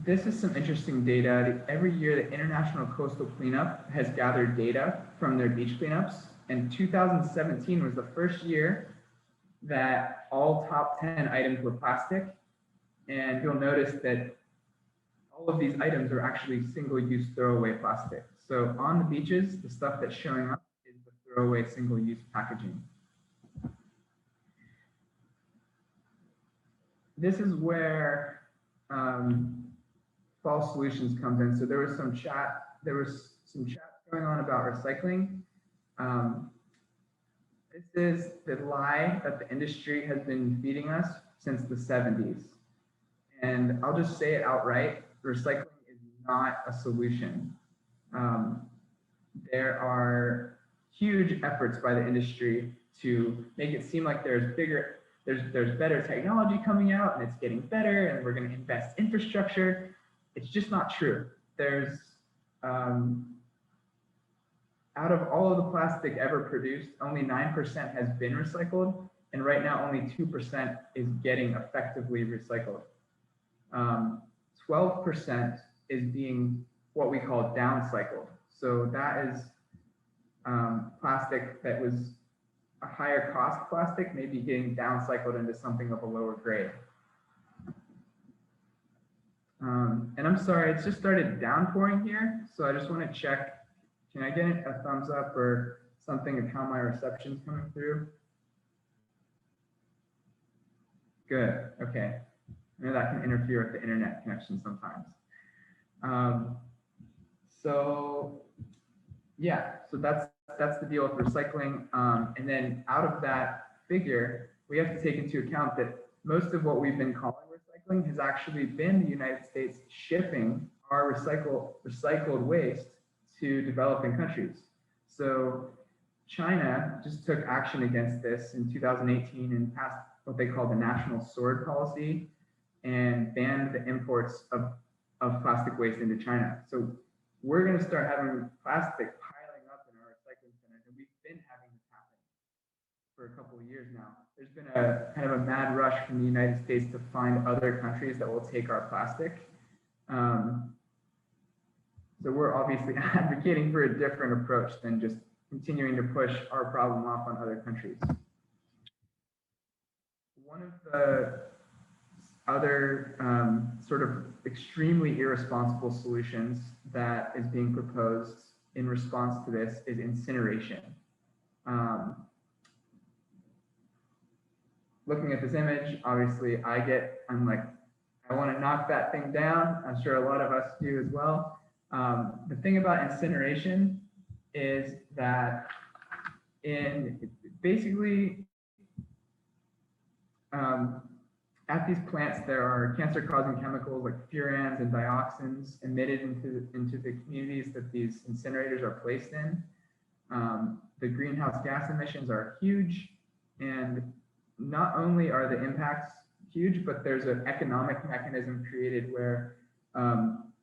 this is some interesting data. Every year, the International Coastal Cleanup has gathered data from their beach cleanups, and 2017 was the first year that all top 10 items were plastic. And you'll notice that all of these items are actually single-use throwaway plastic. So on the beaches, the stuff that's showing up is the throwaway single-use packaging. This is where false solutions comes in. So there was some chat going on about recycling. This is the lie that the industry has been feeding us since the 70s. And I'll just say it outright, recycling is not a solution. There are huge efforts by the industry to make it seem like there's better technology coming out and it's getting better and we're going to invest infrastructure. It's just not true. There's out of all of the plastic ever produced, only 9% has been recycled, and right now only 2% is getting effectively recycled. 12% is being what we call downcycled. So that is plastic that was a higher cost plastic, maybe getting downcycled into something of a lower grade. And I'm sorry, it's just started downpouring here. So I just want to check, can I get a thumbs up or something of how my reception's coming through? Good, okay. I know that can interfere with the internet connection sometimes. So yeah, so that's the deal with recycling. And then out of that figure, we have to take into account that most of what we've been calling recycling has actually been the United States shipping our recycled waste to developing countries. So China just took action against this in 2018 and passed what they call the National Sword Policy and banned the imports of plastic waste into China. So we're going to start having plastic piling up in our recycling centers, and we've been having this happen for a couple of years now. There's been a kind of a mad rush from the United States to find other countries that will take our plastic. So we're obviously advocating for a different approach than just continuing to push our problem off on other countries. One of the other sort of extremely irresponsible solutions that is being proposed in response to this is incineration. Looking at this image, obviously I'm like, I want to knock that thing down. I'm sure a lot of us do as well. The thing about incineration is that At these plants, there are cancer-causing chemicals like furans and dioxins emitted into the communities that these incinerators are placed in. The greenhouse gas emissions are huge, and not only are the impacts huge, but there's an economic mechanism created where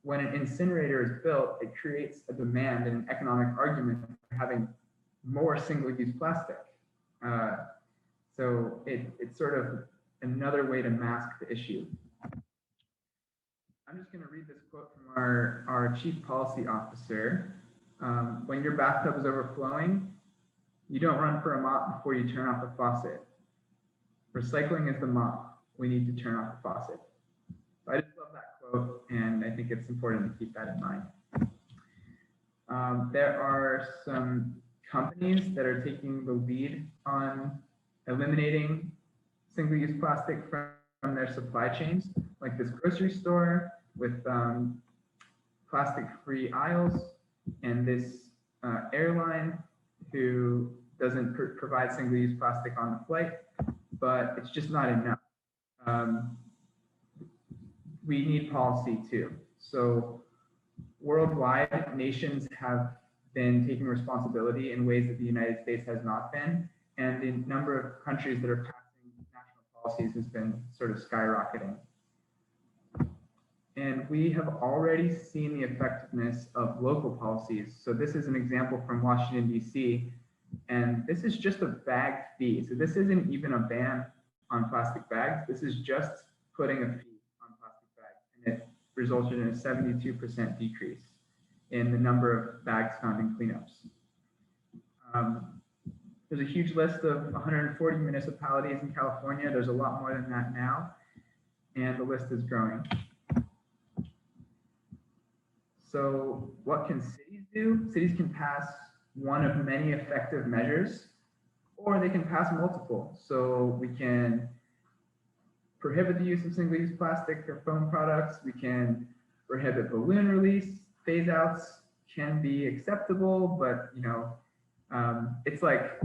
when an incinerator is built, it creates a demand and an economic argument for having more single-use plastic. So it's sort of another way to mask the issue. I'm just going to read this quote from our chief policy officer. When your bathtub is overflowing, you don't run for a mop before you turn off the faucet. Recycling is the mop. We need to turn off the faucet. So I just love that quote, and I think it's important to keep that in mind. There are some companies that are taking the lead on eliminating single-use plastic from their supply chains, like this grocery store with plastic-free aisles, and this airline who doesn't provide single-use plastic on the flight, but it's just not enough. We need policy too. So worldwide, nations have been taking responsibility in ways that the United States has not been, and the number of countries that are passing national policies has been sort of skyrocketing. And we have already seen the effectiveness of local policies. So this is an example from Washington, D.C., and this is just a bag fee. So this isn't even a ban on plastic bags. This is just putting a fee on plastic bags, and it resulted in a 72% decrease in the number of bags found in cleanups. There's a huge list of 140 municipalities in California. There's a lot more than that now, and the list is growing. So what can cities do? Cities can pass one of many effective measures, or they can pass multiple. So we can prohibit the use of single-use plastic or foam products. We can prohibit balloon release. Phase outs can be acceptable, but it's like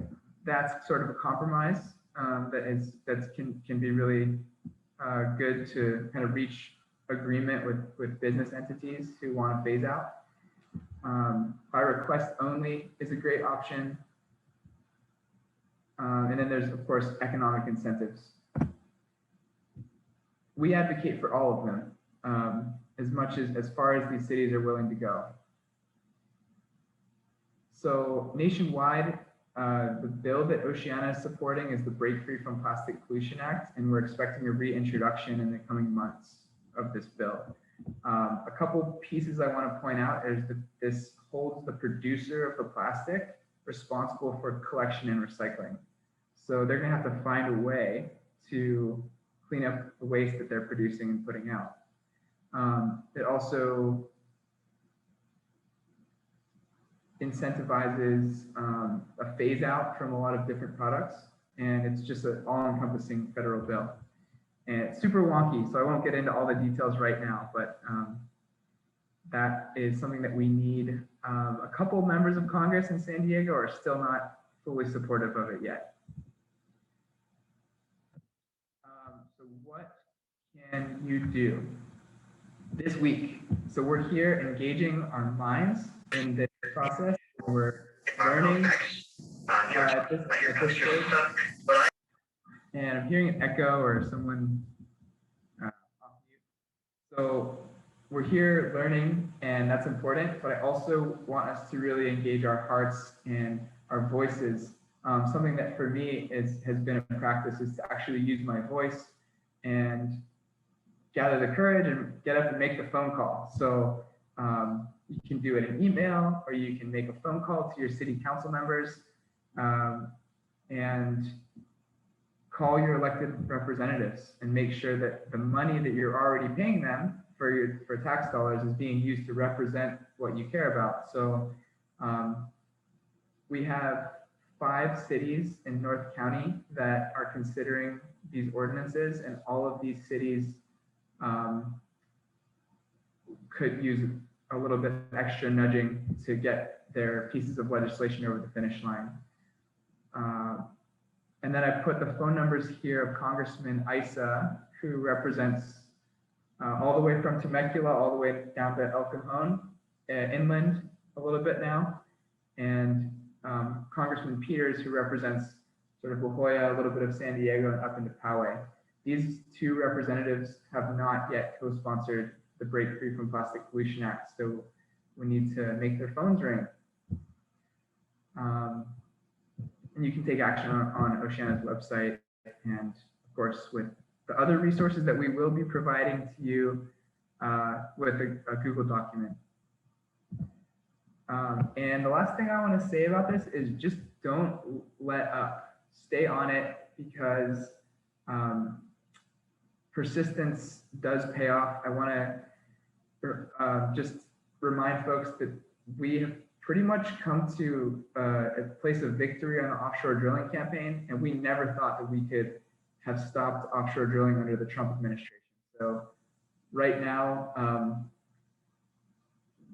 that's sort of a compromise that can be really good to kind of reach agreement with business entities who want to phase out. By request only is a great option. And then there's, of course, economic incentives. We advocate for all of them as far as these cities are willing to go. So nationwide, the bill that Oceana is supporting is the Break Free from Plastic Pollution Act, and we're expecting a reintroduction in the coming months of this bill. A couple pieces I want to point out is that this holds the producer of the plastic responsible for collection and recycling. So they're going to have to find a way to clean up the waste that they're producing and putting out. It also incentivizes a phase out from a lot of different products, and it's just an all-encompassing federal bill. And it's super wonky, so I won't get into all the details right now, but that is something that we need. A couple of members of Congress in San Diego are still not fully supportive of it yet. So what can you do this week? So we're here engaging our minds in this process. We're learning at this stage. And I'm hearing an echo or someone off mute. So we're here learning, and that's important, but I also want us to really engage our hearts and our voices. Something that for me has been a practice is to actually use my voice and gather the courage and get up and make the phone call. So you can do it in email, or you can make a phone call to your city council members and call your elected representatives and make sure that the money that you're already paying them for tax dollars is being used to represent what you care about. So we have 5 cities in North County that are considering these ordinances, and all of these cities could use a little bit extra nudging to get their pieces of legislation over the finish line. And then I put the phone numbers here of Congressman Issa, who represents all the way from Temecula all the way down to El Cajon, inland a little bit now, and Congressman Peters, who represents sort of La Jolla, a little bit of San Diego, and up into Poway. These two representatives have not yet co-sponsored the Break Free from Plastic Pollution Act, so we need to make their phones ring. And you can take action on Oceana's website, and of course with the other resources that we will be providing to you with a Google document. And the last thing I want to say about this is just don't let up. Stay on it, because persistence does pay off. I want to just remind folks that we have pretty much come to a place of victory on the offshore drilling campaign, and we never thought that we could have stopped offshore drilling under the Trump administration. So right now,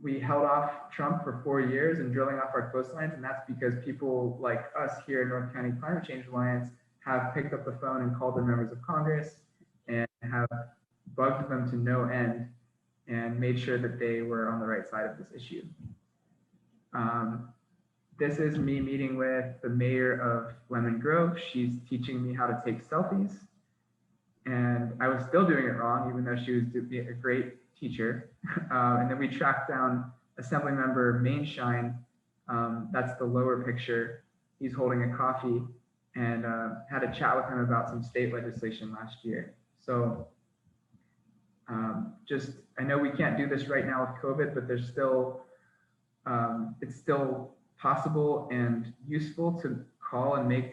we held off Trump for 4 years and drilling off our coastlines, and that's because people like us here in North County Climate Change Alliance have picked up the phone and called the members of Congress and have bugged them to no end and made sure that they were on the right side of this issue. This is me meeting with the mayor of Lemon Grove. She's teaching me how to take selfies, and I was still doing it wrong, even though she was being a great teacher. And then we tracked down Assemblymember Mainshine. That's the lower picture. He's holding a coffee, and had a chat with him about some state legislation last year. So I know we can't do this right now with COVID, but there's still, it's still possible and useful to call and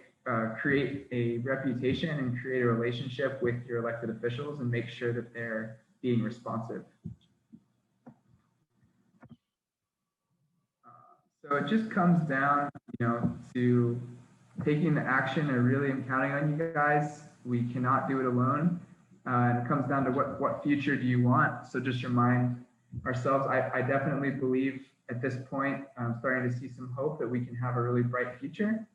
create a reputation and create a relationship with your elected officials and make sure that they're being responsive. So it just comes down, to taking the action. I really am counting on you guys. We cannot do it alone. And it comes down to what future do you want? So just remind ourselves, I definitely believe at this point, I'm starting to see some hope that we can have a really bright future.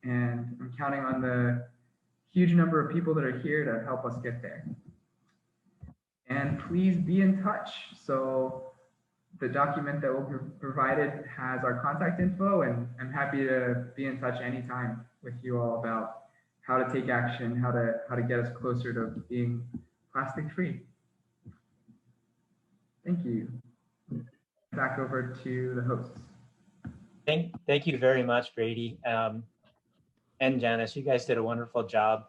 And I'm counting on the huge number of people that are here to help us get there. And please be in touch. So the document that will be provided has our contact info, and I'm happy to be in touch anytime with you all about how to take action, how to get us closer to being plastic free. Thank you. Back over to the hosts. Thank you very much, Brady. And Janice, you guys did a wonderful job.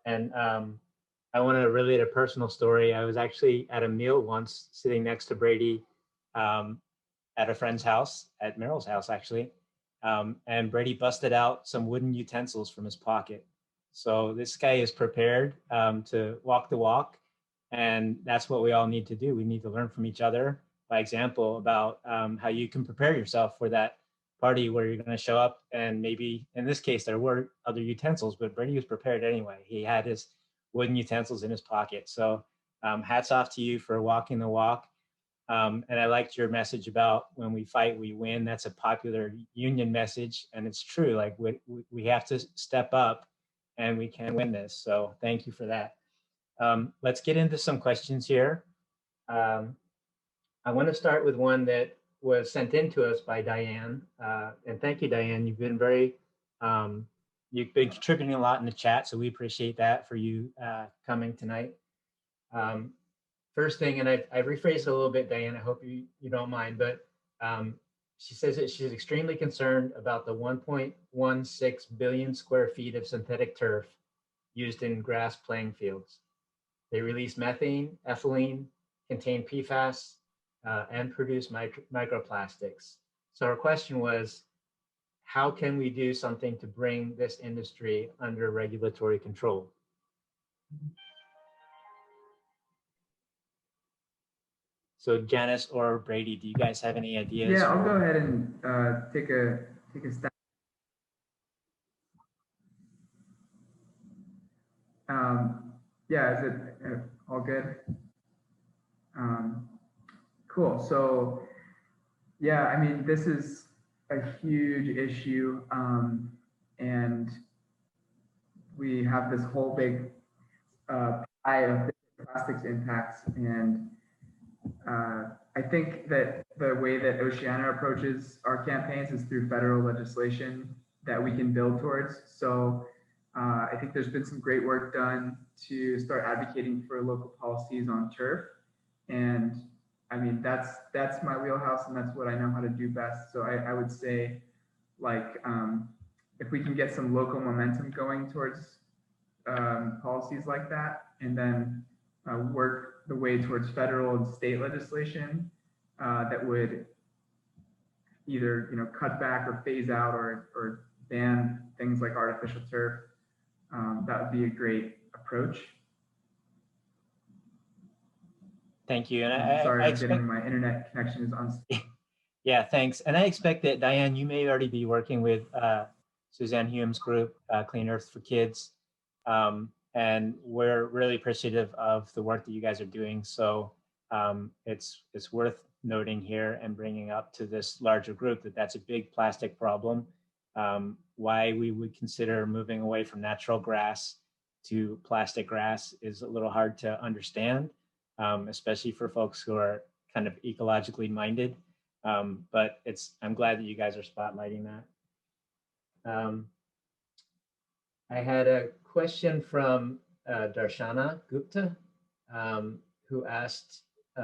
And I want to relate a personal story. I was actually at a meal once sitting next to Brady at a friend's house, at Meryl's house actually. And Brady busted out some wooden utensils from his pocket. So this guy is prepared to walk the walk. And that's what we all need to do. We need to learn from each other by example about how you can prepare yourself for that party where you're going to show up, and maybe in this case there were other utensils, but Brady was prepared anyway. He had his wooden utensils in his pocket. So hats off to you for walking the walk. And I liked your message about when we fight, we win. That's a popular union message, and it's true. Like we have to step up and we can win this. So thank you for that. Let's get into some questions here. I want to start with one that was sent in to us by Diane. And thank you, Diane. You've been you've been contributing a lot in the chat, so we appreciate that for you coming tonight. First thing, and I rephrased it a little bit, Diane, I hope you don't mind, but she says that she's extremely concerned about the 1.16 billion square feet of synthetic turf used in grass playing fields. They release methane, ethylene, contain PFAS, and produce microplastics. So her question was, how can we do something to bring this industry under regulatory control? So Janice or Brady, do you guys have any ideas? Yeah, I'll go ahead and take a step. Yeah, is it all good? Cool. So yeah, I mean, this is a huge issue, and we have this whole big pie of plastics impacts. And I think that the way that Oceana approaches our campaigns is through federal legislation that we can build towards. So I think there's been some great work done to start advocating for local policies on turf. And I mean, that's my wheelhouse, and that's what I know how to do best. So I would say, like, if we can get some local momentum going towards policies like that, and then work the way towards federal and state legislation that would either cut back or phase out or ban things like artificial turf, that would be a great approach. Thank you. And I'm getting my internet connection is unstable. Yeah, thanks. And I expect that, Diane, you may already be working with Suzanne Hume's group, Clean Earth for Kids. And we're really appreciative of the work that you guys are doing. So it's worth noting here and bringing up to this larger group that that's a big plastic problem. Why we would consider moving away from natural grass to plastic grass is a little hard to understand, especially for folks who are kind of ecologically minded. But I'm glad that you guys are spotlighting that. I had a question from Darshana Gupta, who asked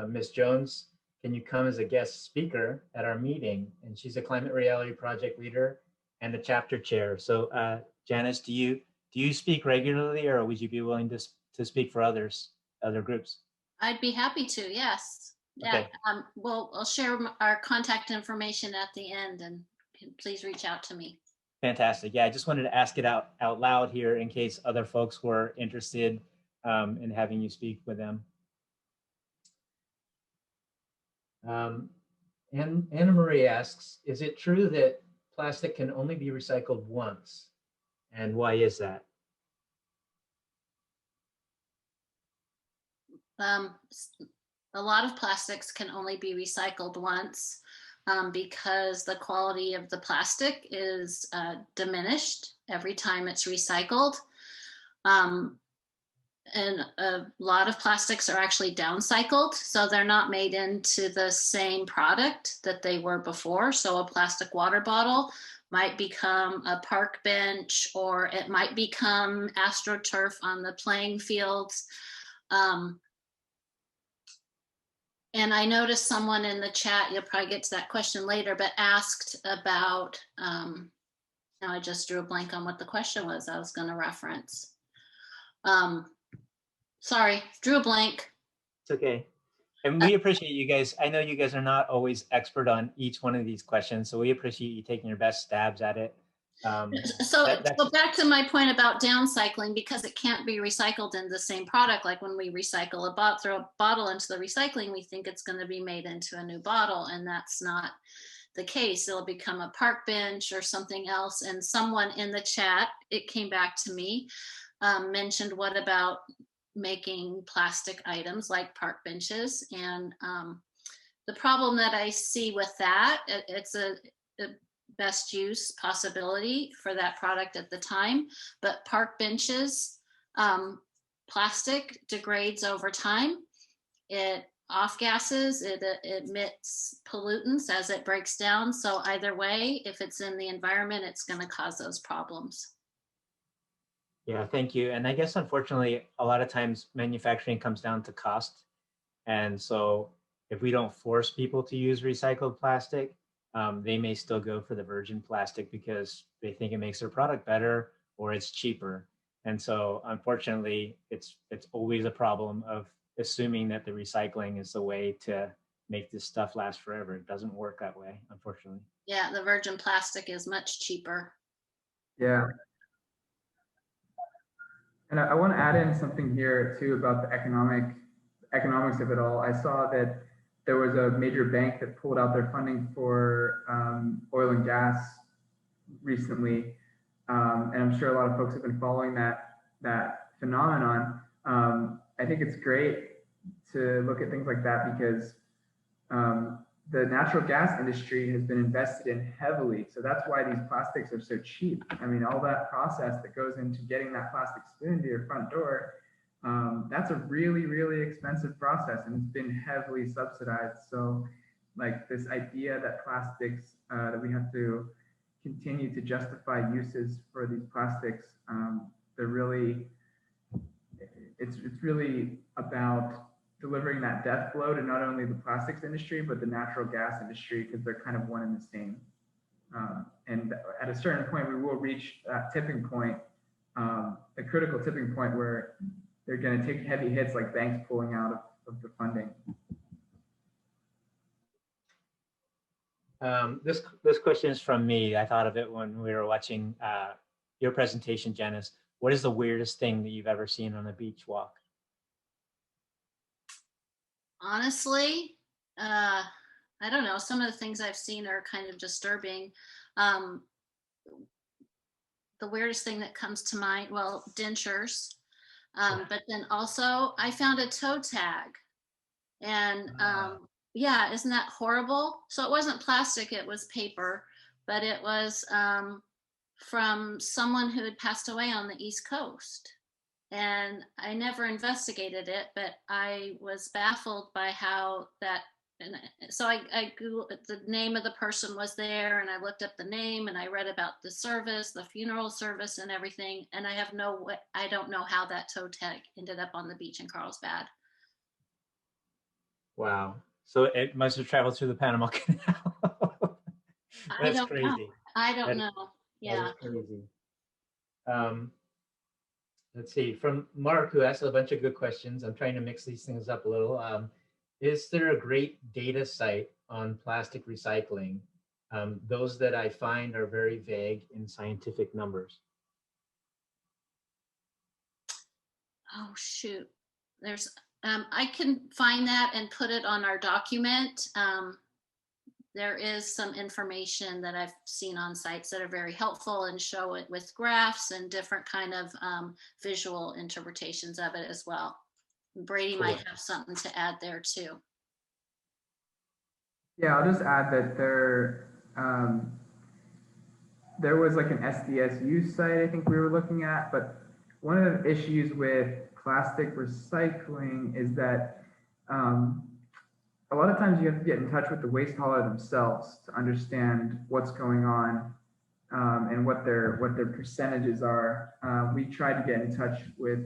Ms. Jones, can you come as a guest speaker at our meeting? And she's a climate reality project leader and a chapter chair. So Janice, do you speak regularly, or would you be willing to speak for other groups? I'd be happy to, yes. Okay. Yeah, I'll share our contact information at the end, and please reach out to me. Fantastic. Yeah, I just wanted to ask it out loud here in case other folks were interested in having you speak with them. And Anna Marie asks, is it true that plastic can only be recycled once? And why is that? A lot of plastics can only be recycled once because the quality of the plastic is diminished every time it's recycled. And a lot of plastics are actually downcycled, so they're not made into the same product that they were before. So a plastic water bottle might become a park bench, or it might become AstroTurf on the playing fields. And I noticed someone in the chat, you'll probably get to that question later, but asked about, now I just drew a blank on what the question was I was going to reference. Sorry, drew a blank. It's okay. And we appreciate you guys. I know you guys are not always expert on each one of these questions, so we appreciate you taking your best stabs at it. So back to my point about downcycling, because it can't be recycled in the same product. Like when we recycle throw a bottle into the recycling, we think it's going to be made into a new bottle, and that's not the case. It'll become a park bench or something else. And someone in the chat, it came back to me, mentioned, what about making plastic items like park benches? And the problem that I see with that, it's a best use possibility for that product at the time, but park benches, plastic degrades over time. It off-gases, it emits pollutants as it breaks down. So either way, if it's in the environment, it's going to cause those problems. Yeah, thank you. And I guess, unfortunately, a lot of times manufacturing comes down to cost. And so if we don't force people to use recycled plastic, they may still go for the virgin plastic because they think it makes their product better or it's cheaper. And so unfortunately, it's always a problem of assuming that the recycling is the way to make this stuff last forever. It doesn't work that way, unfortunately. Yeah, the virgin plastic is much cheaper. Yeah. And I want to add in something here too about the economics of it all. I saw that there was a major bank that pulled out their funding for oil and gas recently, and I'm sure a lot of folks have been following that phenomenon. I think it's great to look at things like that because the natural gas industry has been invested in heavily. So that's why these plastics are so cheap. I mean, all that process that goes into getting that plastic spoon to your front door, That's a really, really expensive process, and it's been heavily subsidized. So like this idea that plastics, that we have to continue to justify uses for these plastics, they're really, it's really about delivering that death blow to not only the plastics industry, but the natural gas industry, because they're kind of one and the same. And at a certain point, we will reach that tipping point, a critical tipping point where they're going to take heavy hits, like banks pulling out of the funding. This question is from me. I thought of it when we were watching your presentation, Janice. What is the weirdest thing that you've ever seen on a beach walk? Honestly, I don't know. Some of the things I've seen are kind of disturbing. The weirdest thing that comes to mind, well, dentures. But then also I found a toe tag, and yeah, isn't that horrible? So it wasn't plastic, it was paper, but it was from someone who had passed away on the East Coast. And I never investigated it, but I was baffled by how that, and so I Googled, the name of the person was there, and I looked up the name, and I read about the service, the funeral service and everything, and I don't know how that toe tag ended up on the beach in Carlsbad. Wow. So it must have traveled through the Panama Canal. That's crazy. I don't know. Yeah. That is crazy. Let's see, from Mark, who asked a bunch of good questions. I'm trying to mix these things up a little. Is there a great data site on plastic recycling? Those that I find are very vague in scientific numbers. Oh, shoot. There's, I can find that and put it on our document. There is some information that I've seen on sites that are very helpful and show it with graphs and different kind of visual interpretations of it as well. Brady Cool. might have something to add there too. Yeah, I'll just add that there was like an SDSU site I think we were looking at, but one of the issues with plastic recycling is that a lot of times you have to get in touch with the waste hauler themselves to understand what's going on, and what their percentages are. We tried to get in touch with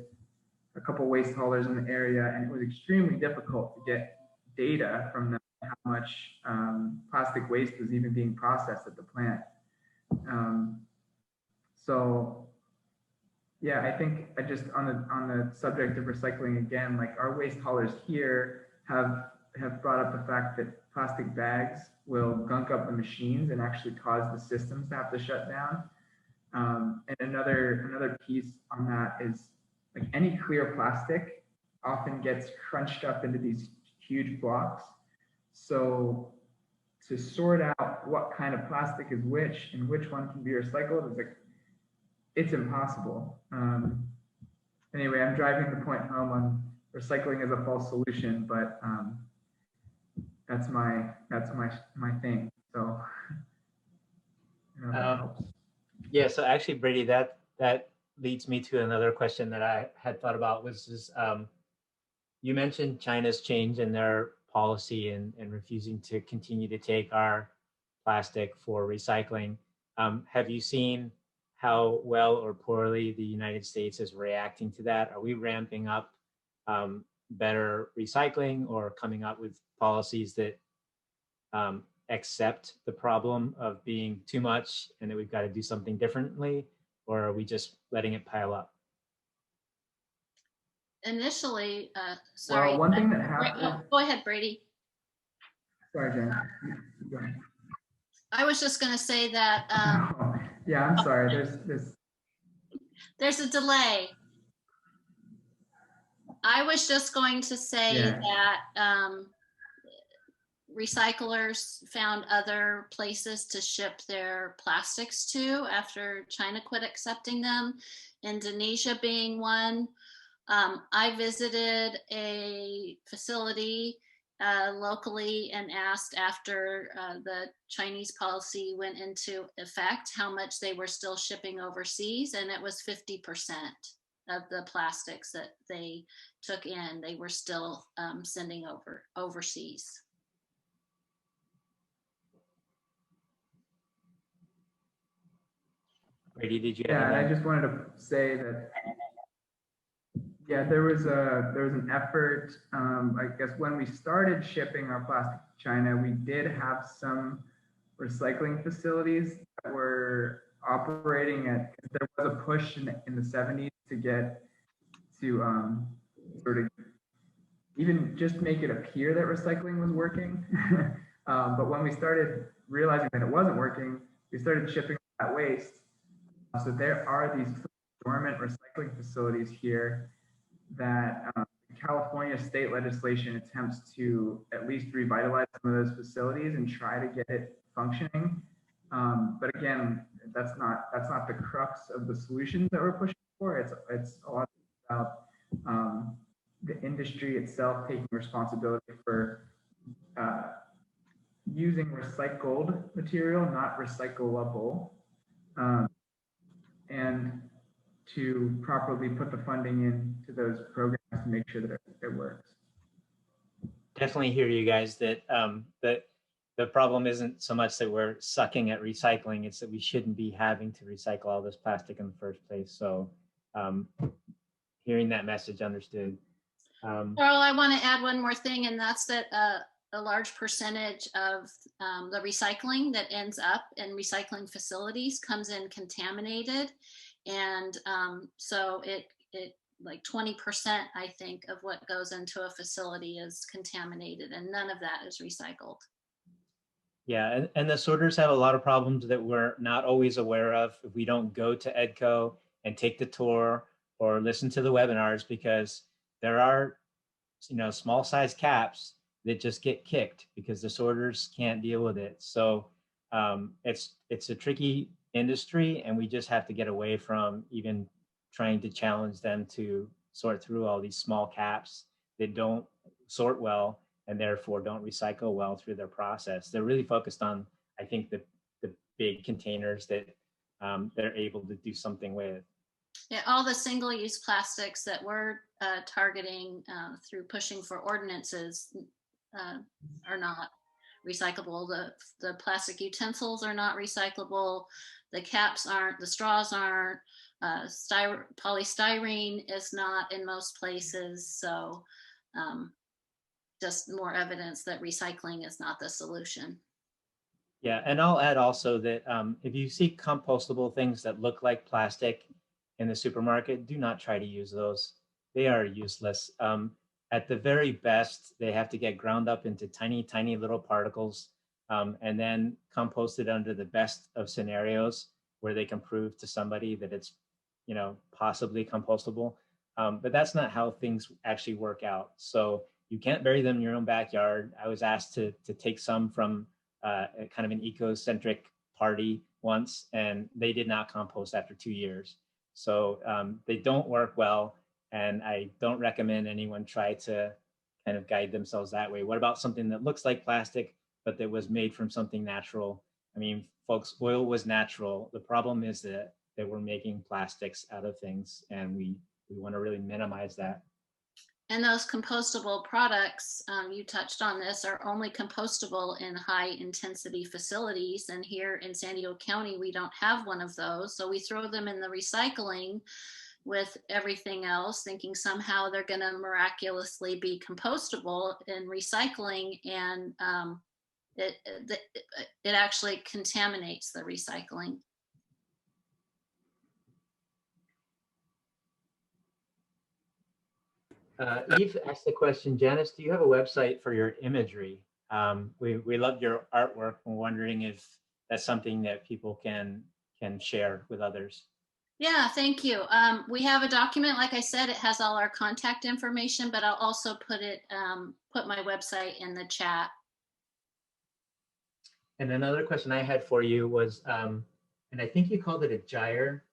a couple waste haulers in the area, and it was extremely difficult to get data from them how much plastic waste was even being processed at the plant. So yeah, I think I just on the subject of recycling again, like our waste haulers here have brought up the fact that plastic bags will gunk up the machines and actually cause the systems to have to shut down. And another piece on that is like any clear plastic often gets crunched up into these huge blocks. So to sort out what kind of plastic is which and which one can be recycled is like, it's impossible. Anyway, I'm driving the point home on recycling as a false solution, but that's my thing. So yeah, so actually, Brady, that leads me to another question that I had thought about, was this, you mentioned China's change in their policy and refusing to continue to take our plastic for recycling. Have you seen how well or poorly the United States is reacting to that? Are we ramping up better recycling or coming up with policies that accept the problem of being too much and that we've got to do something differently, or are we just letting it pile up? Initially, sorry. Well, one thing that happened. Go ahead, Brady. Sorry, Jen. Go ahead. I was just going to say that. Yeah, I'm sorry. There's a delay. I was just going to say that recyclers found other places to ship their plastics to after China quit accepting them, Indonesia being one. I visited a facility locally and asked after the Chinese policy went into effect how much they were still shipping overseas, and it was 50%. of the plastics that they took in, they were still sending overseas. Brady, did you have Yeah, and I any? just wanted to say that, yeah, there was an effort, I guess when we started shipping our plastic to China, we did have some recycling facilities that were operating at, there was a push in the 70s to get to sort of even just make it appear that recycling was working. But when we started realizing that it wasn't working, we started shipping that waste. So there are these dormant recycling facilities here that California state legislation attempts to at least revitalize some of those facilities and try to get it functioning. But again, that's not the crux of the solutions that we're pushing for. It's a lot about the industry itself taking responsibility for using recycled material, not recyclable, and to properly put the funding into those programs to make sure that it works. Definitely hear you guys that that the problem isn't so much that we're sucking at recycling, it's that we shouldn't be having to recycle all this plastic in the first place. So hearing that message, understood. Carl, I want to add one more thing, and that's that a large percentage of the recycling that ends up in recycling facilities comes in contaminated. And so it like 20%, I think, of what goes into a facility is contaminated, and none of that is recycled. Yeah, and the sorters have a lot of problems that we're not always aware of if we don't go to EDCO and take the tour or listen to the webinars, because there are, small size caps that just get kicked because the sorters can't deal with it. So it's a tricky industry, and we just have to get away from even trying to challenge them to sort through all these small caps that don't sort well and therefore don't recycle well through their process. They're really focused on, I think, the big containers that they're able to do something with. Yeah, all the single-use plastics that we're targeting through pushing for ordinances are not recyclable. The plastic utensils are not recyclable. The caps aren't. The straws aren't. Polystyrene is not in most places. So just more evidence that recycling is not the solution. Yeah, and I'll add also that if you see compostable things that look like plastic in the supermarket, do not try to use those. They are useless. At the very best, they have to get ground up into tiny, tiny little particles and then composted under the best of scenarios where they can prove to somebody that it's, possibly compostable. But that's not how things actually work out. So you can't bury them in your own backyard. I was asked to take some from kind of an eco-centric party once, and they did not compost after 2 years. So they don't work well, and I don't recommend anyone try to kind of guide themselves that way. What about something that looks like plastic, but that was made from something natural? I mean, folks, oil was natural. The problem is that we're making plastics out of things, and we want to really minimize that. And those compostable products, you touched on this, are only compostable in high intensity facilities. And here in San Diego County, we don't have one of those. So we throw them in the recycling with everything else, thinking somehow they're going to miraculously be compostable in recycling. And it actually contaminates the recycling. Eve asked the question, Janice, do you have a website for your imagery? We love your artwork. We're wondering if that's something that people can share with others. Yeah, thank you. We have a document, like I said, it has all our contact information, but I'll also put my website in the chat. And another question I had for you was, and I think you called it a gyre,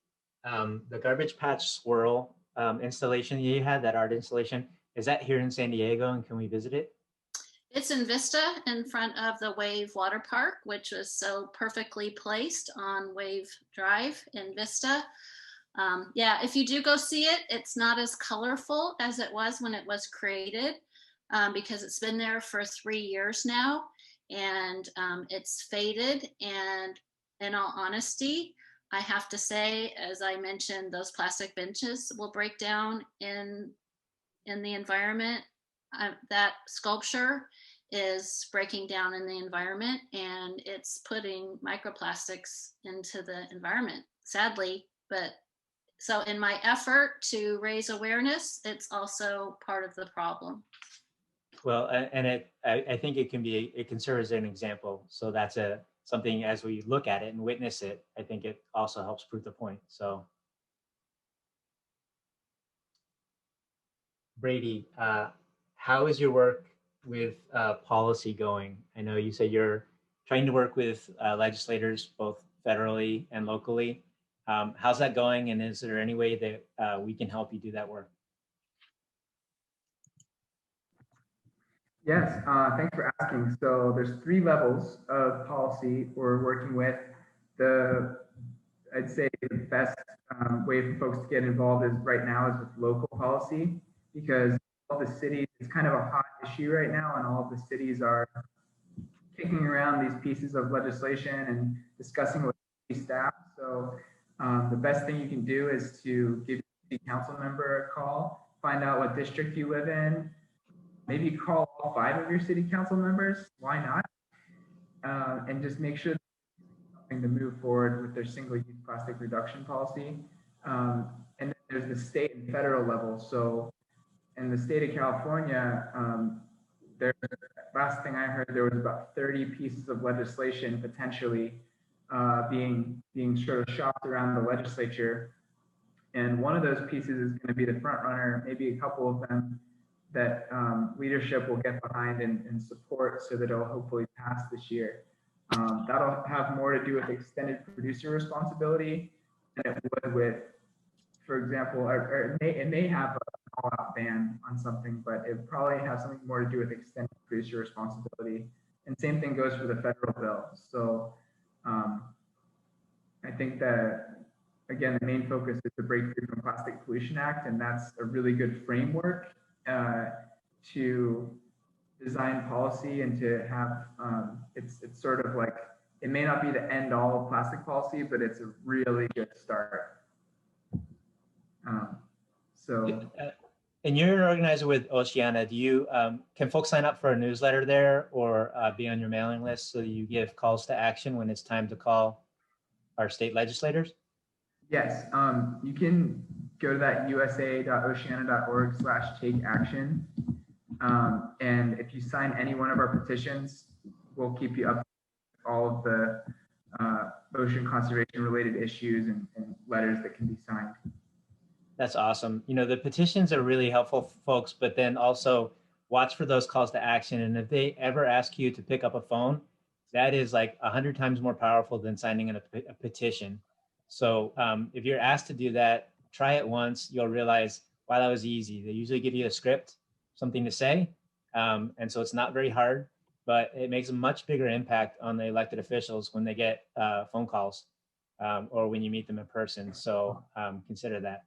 the Garbage Patch Swirl installation you had, that art installation. Is that here in San Diego, and can we visit it? It's in Vista in front of the Wave Water Park, which was so perfectly placed on Wave Drive in Vista. Yeah, if you do go see it, it's not as colorful as it was when it was created, because it's been there for 3 years now, and it's faded. And in all honesty, I have to say, as I mentioned, those plastic benches will break down in the environment. That sculpture is breaking down in the environment, and it's putting microplastics into the environment, sadly. But so in my effort to raise awareness, it's also part of the problem. Well, I think it can serve as an example. So that's something as we look at it and witness it, I think it also helps prove the point. So Brady, how is your work with policy going? I know you said you're trying to work with legislators, both federally and locally. How's that going? And is there any way that we can help you do that work? Yes, thanks for asking. So there's 3 levels of policy we're working with. I'd say the best way for folks to get involved is right now is with local policy, because all the cities, it's kind of a hot issue right now, and all of the cities are kicking around these pieces of legislation and discussing with city staff. So the best thing you can do is to give your city council member a call, find out what district you live in, maybe call all 5 of your city council members, why not? And just make sure to move forward with their single-use plastic reduction policy. And then there's the state and federal level. So in the state of California, last thing I heard, there was about 30 pieces of legislation potentially being sort of shopped around the legislature. And one of those pieces is going to be the front runner, maybe a couple of them that leadership will get behind and support, so that it'll hopefully pass this year. That'll have more to do with extended producer responsibility than it would with, for example, or it may have a all-out ban on something, but it probably has something more to do with extended producer responsibility. And same thing goes for the federal bill. So I think that, again, the main focus is the Break Free from Plastic Pollution Act, and that's a really good framework to design policy and to have, it's sort of like, it may not be the end all of plastic policy, but it's a really good start. And you're an organizer with Oceana. Do you, can folks sign up for a newsletter there, or be on your mailing list so that you give calls to action when it's time to call our state legislators? Yes, you can go to that usa.oceana.org/take-action. And if you sign any one of our petitions, we'll keep you up with all of the ocean conservation related issues and letters that can be signed. That's awesome. You know, the petitions are really helpful, folks, but then also watch for those calls to action. And if they ever ask you to pick up a phone, that is like 100 times more powerful than signing in a petition. So if you're asked to do that, try it once. You'll realize, wow, that was easy. They usually give you a script, something to say. And so it's not very hard, but it makes a much bigger impact on the elected officials when they get phone calls or when you meet them in person. So consider that.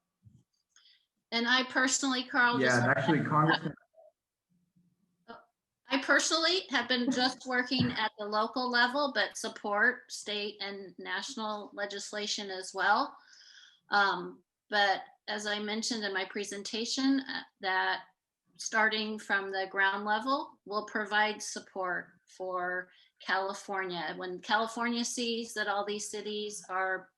And I personally, Carl, I personally have been just working at the local level, but support state and national legislation as well. But as I mentioned in my presentation, that starting from the ground level will provide support for California. When California sees that all these cities are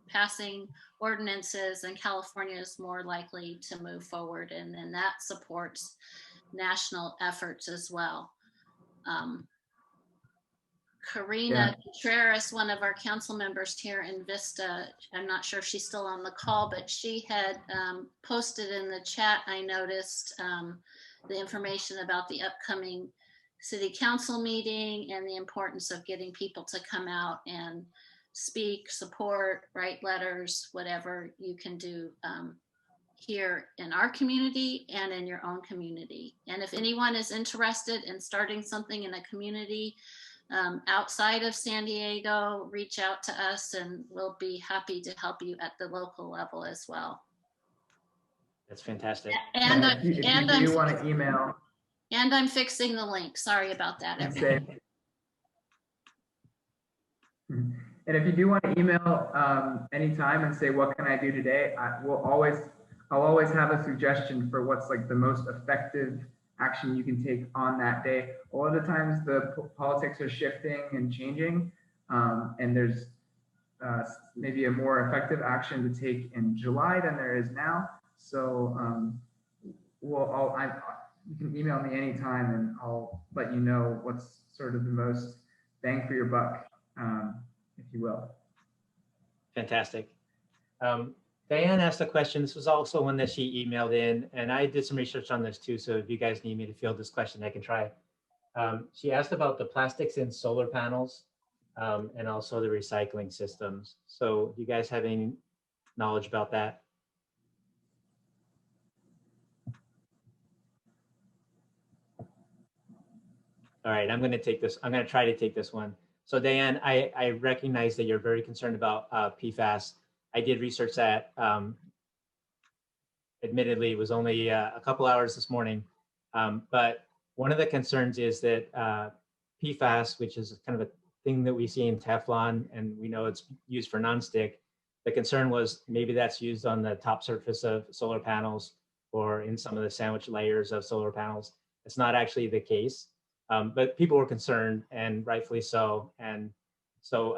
passing ordinances, and California is more likely to move forward, and then that supports national efforts as well. Karina Contreras, one of our council members here in Vista, I'm not sure if she's still on the call, but she had posted in the chat, I noticed the information about the upcoming city council meeting and the importance of getting people to come out and speak, support, write letters, whatever you can do here in our community and in your own community. And if anyone is interested in starting something in a community, outside of San Diego, reach out to us and we'll be happy to help you at the local level as well. That's fantastic. And if you do want to email, and I'm fixing the link. Sorry about that, and everyone. say, and if you do want to email anytime and say, what can I do today? I'll always have a suggestion for what's like the most effective action you can take on that day. A lot of the times the politics are shifting and changing, and there's maybe a more effective action to take in July than there is now. So you can email me anytime and I'll let you know what's sort of the most bang for your buck, if you will. Fantastic. Diane asked a question. This was also one that she emailed in, and I did some research on this too. So if you guys need me to field this question, I can try. She asked about the plastics in solar panels and also the recycling systems. So you guys have any knowledge about that? All right, I'm going to take this. I'm going to try to take this one. So Diane, I recognize that you're very concerned about PFAS. I did research that. Admittedly, it was only a couple hours this morning. But one of the concerns is that PFAS, which is kind of a thing that we see in Teflon, and we know it's used for nonstick. The concern was maybe that's used on the top surface of solar panels or in some of the sandwich layers of solar panels. It's not actually the case. But people were concerned, and rightfully so. And so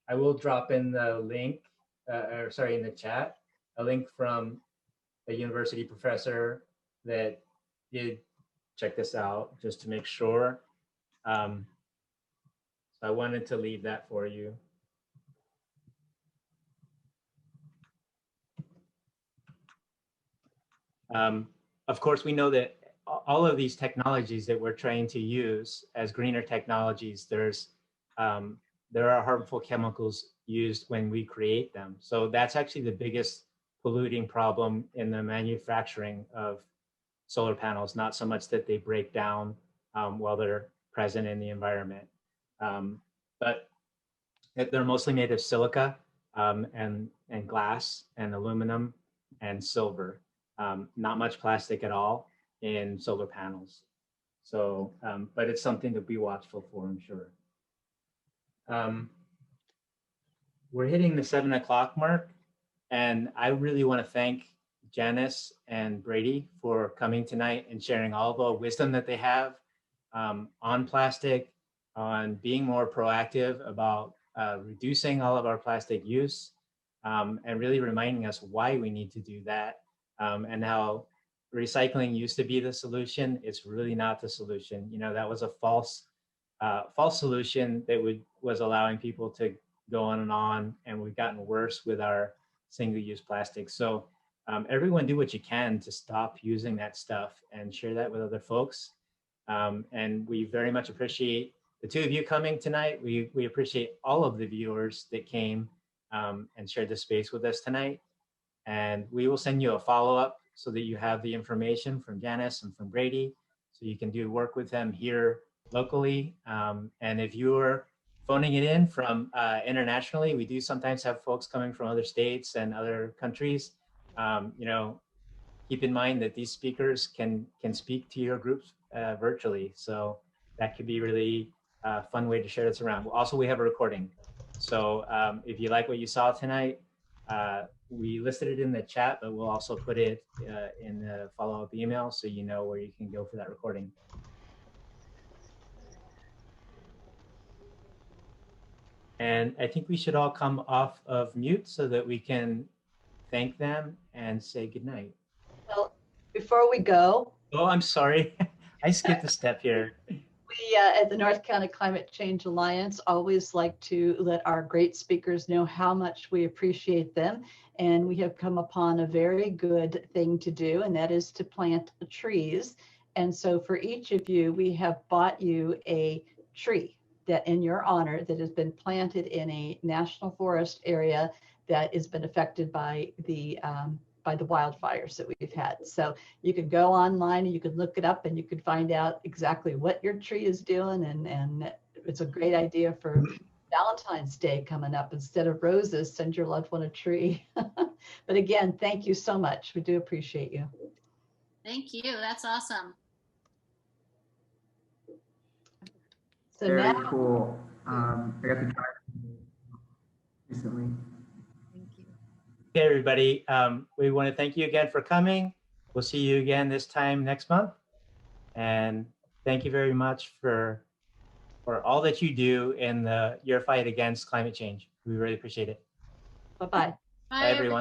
I will drop in the link, in the chat, a link from a university professor that did check this out just to make sure. So I wanted to leave that for you. Of course, we know that all of these technologies that we're trying to use as greener technologies, there are harmful chemicals used when we create them. So that's actually the biggest polluting problem in the manufacturing of solar panels, not so much that they break down while they're present in the environment. But they're mostly made of silica and glass and aluminum and silver. Not much plastic at all in solar panels. So, but it's something to be watchful for, I'm sure. We're hitting the 7 o'clock mark, and I really want to thank Janice and Brady for coming tonight and sharing all the wisdom that they have on plastic, on being more proactive about reducing all of our plastic use, and really reminding us why we need to do that, and how recycling used to be the solution. It's really not the solution. You know, that was a false solution that was allowing people to go on, and we've gotten worse with our single-use plastics. So everyone do what you can to stop using that stuff and share that with other folks. And we very much appreciate the two of you coming tonight. We appreciate all of the viewers that came and shared the space with us tonight. And we will send you a follow-up so that you have the information from Janice and from Brady, so you can do work with them here locally. And if you're phoning it in from internationally, we do sometimes have folks coming from other states and other countries. You know, keep in mind that these speakers can speak to your groups virtually. So that could be really a fun way to share this around. Also, we have a recording. So if you like what you saw tonight, we listed it in the chat, but we'll also put it in the follow-up email so you know where you can go for that recording. And I think we should all come off of mute so that we can thank them and say goodnight. Well, before we go. Oh, I'm sorry. I skipped a step here. We at the North County Climate Change Alliance always like to let our great speakers know how much we appreciate them. And we have come upon a very good thing to do, and that is to plant trees. And so for each of you, we have bought you a tree that in your honor that has been planted in a national forest area that has been affected by the wildfires that we've had. So you can go online and you can look it up and you can find out exactly what your tree is doing and it's a great idea for Valentine's Day coming up. Instead of roses, send your loved one a tree. But again, thank you so much. We do appreciate you. Thank you. That's awesome. So Very now, cool. I got to try recently. Thank you. Okay, everybody. We want to thank you again for coming. We'll see you again this time next month. And thank you very much for all that you do in your fight against climate change. We really appreciate it. bye-bye. Bye, Bye, everyone.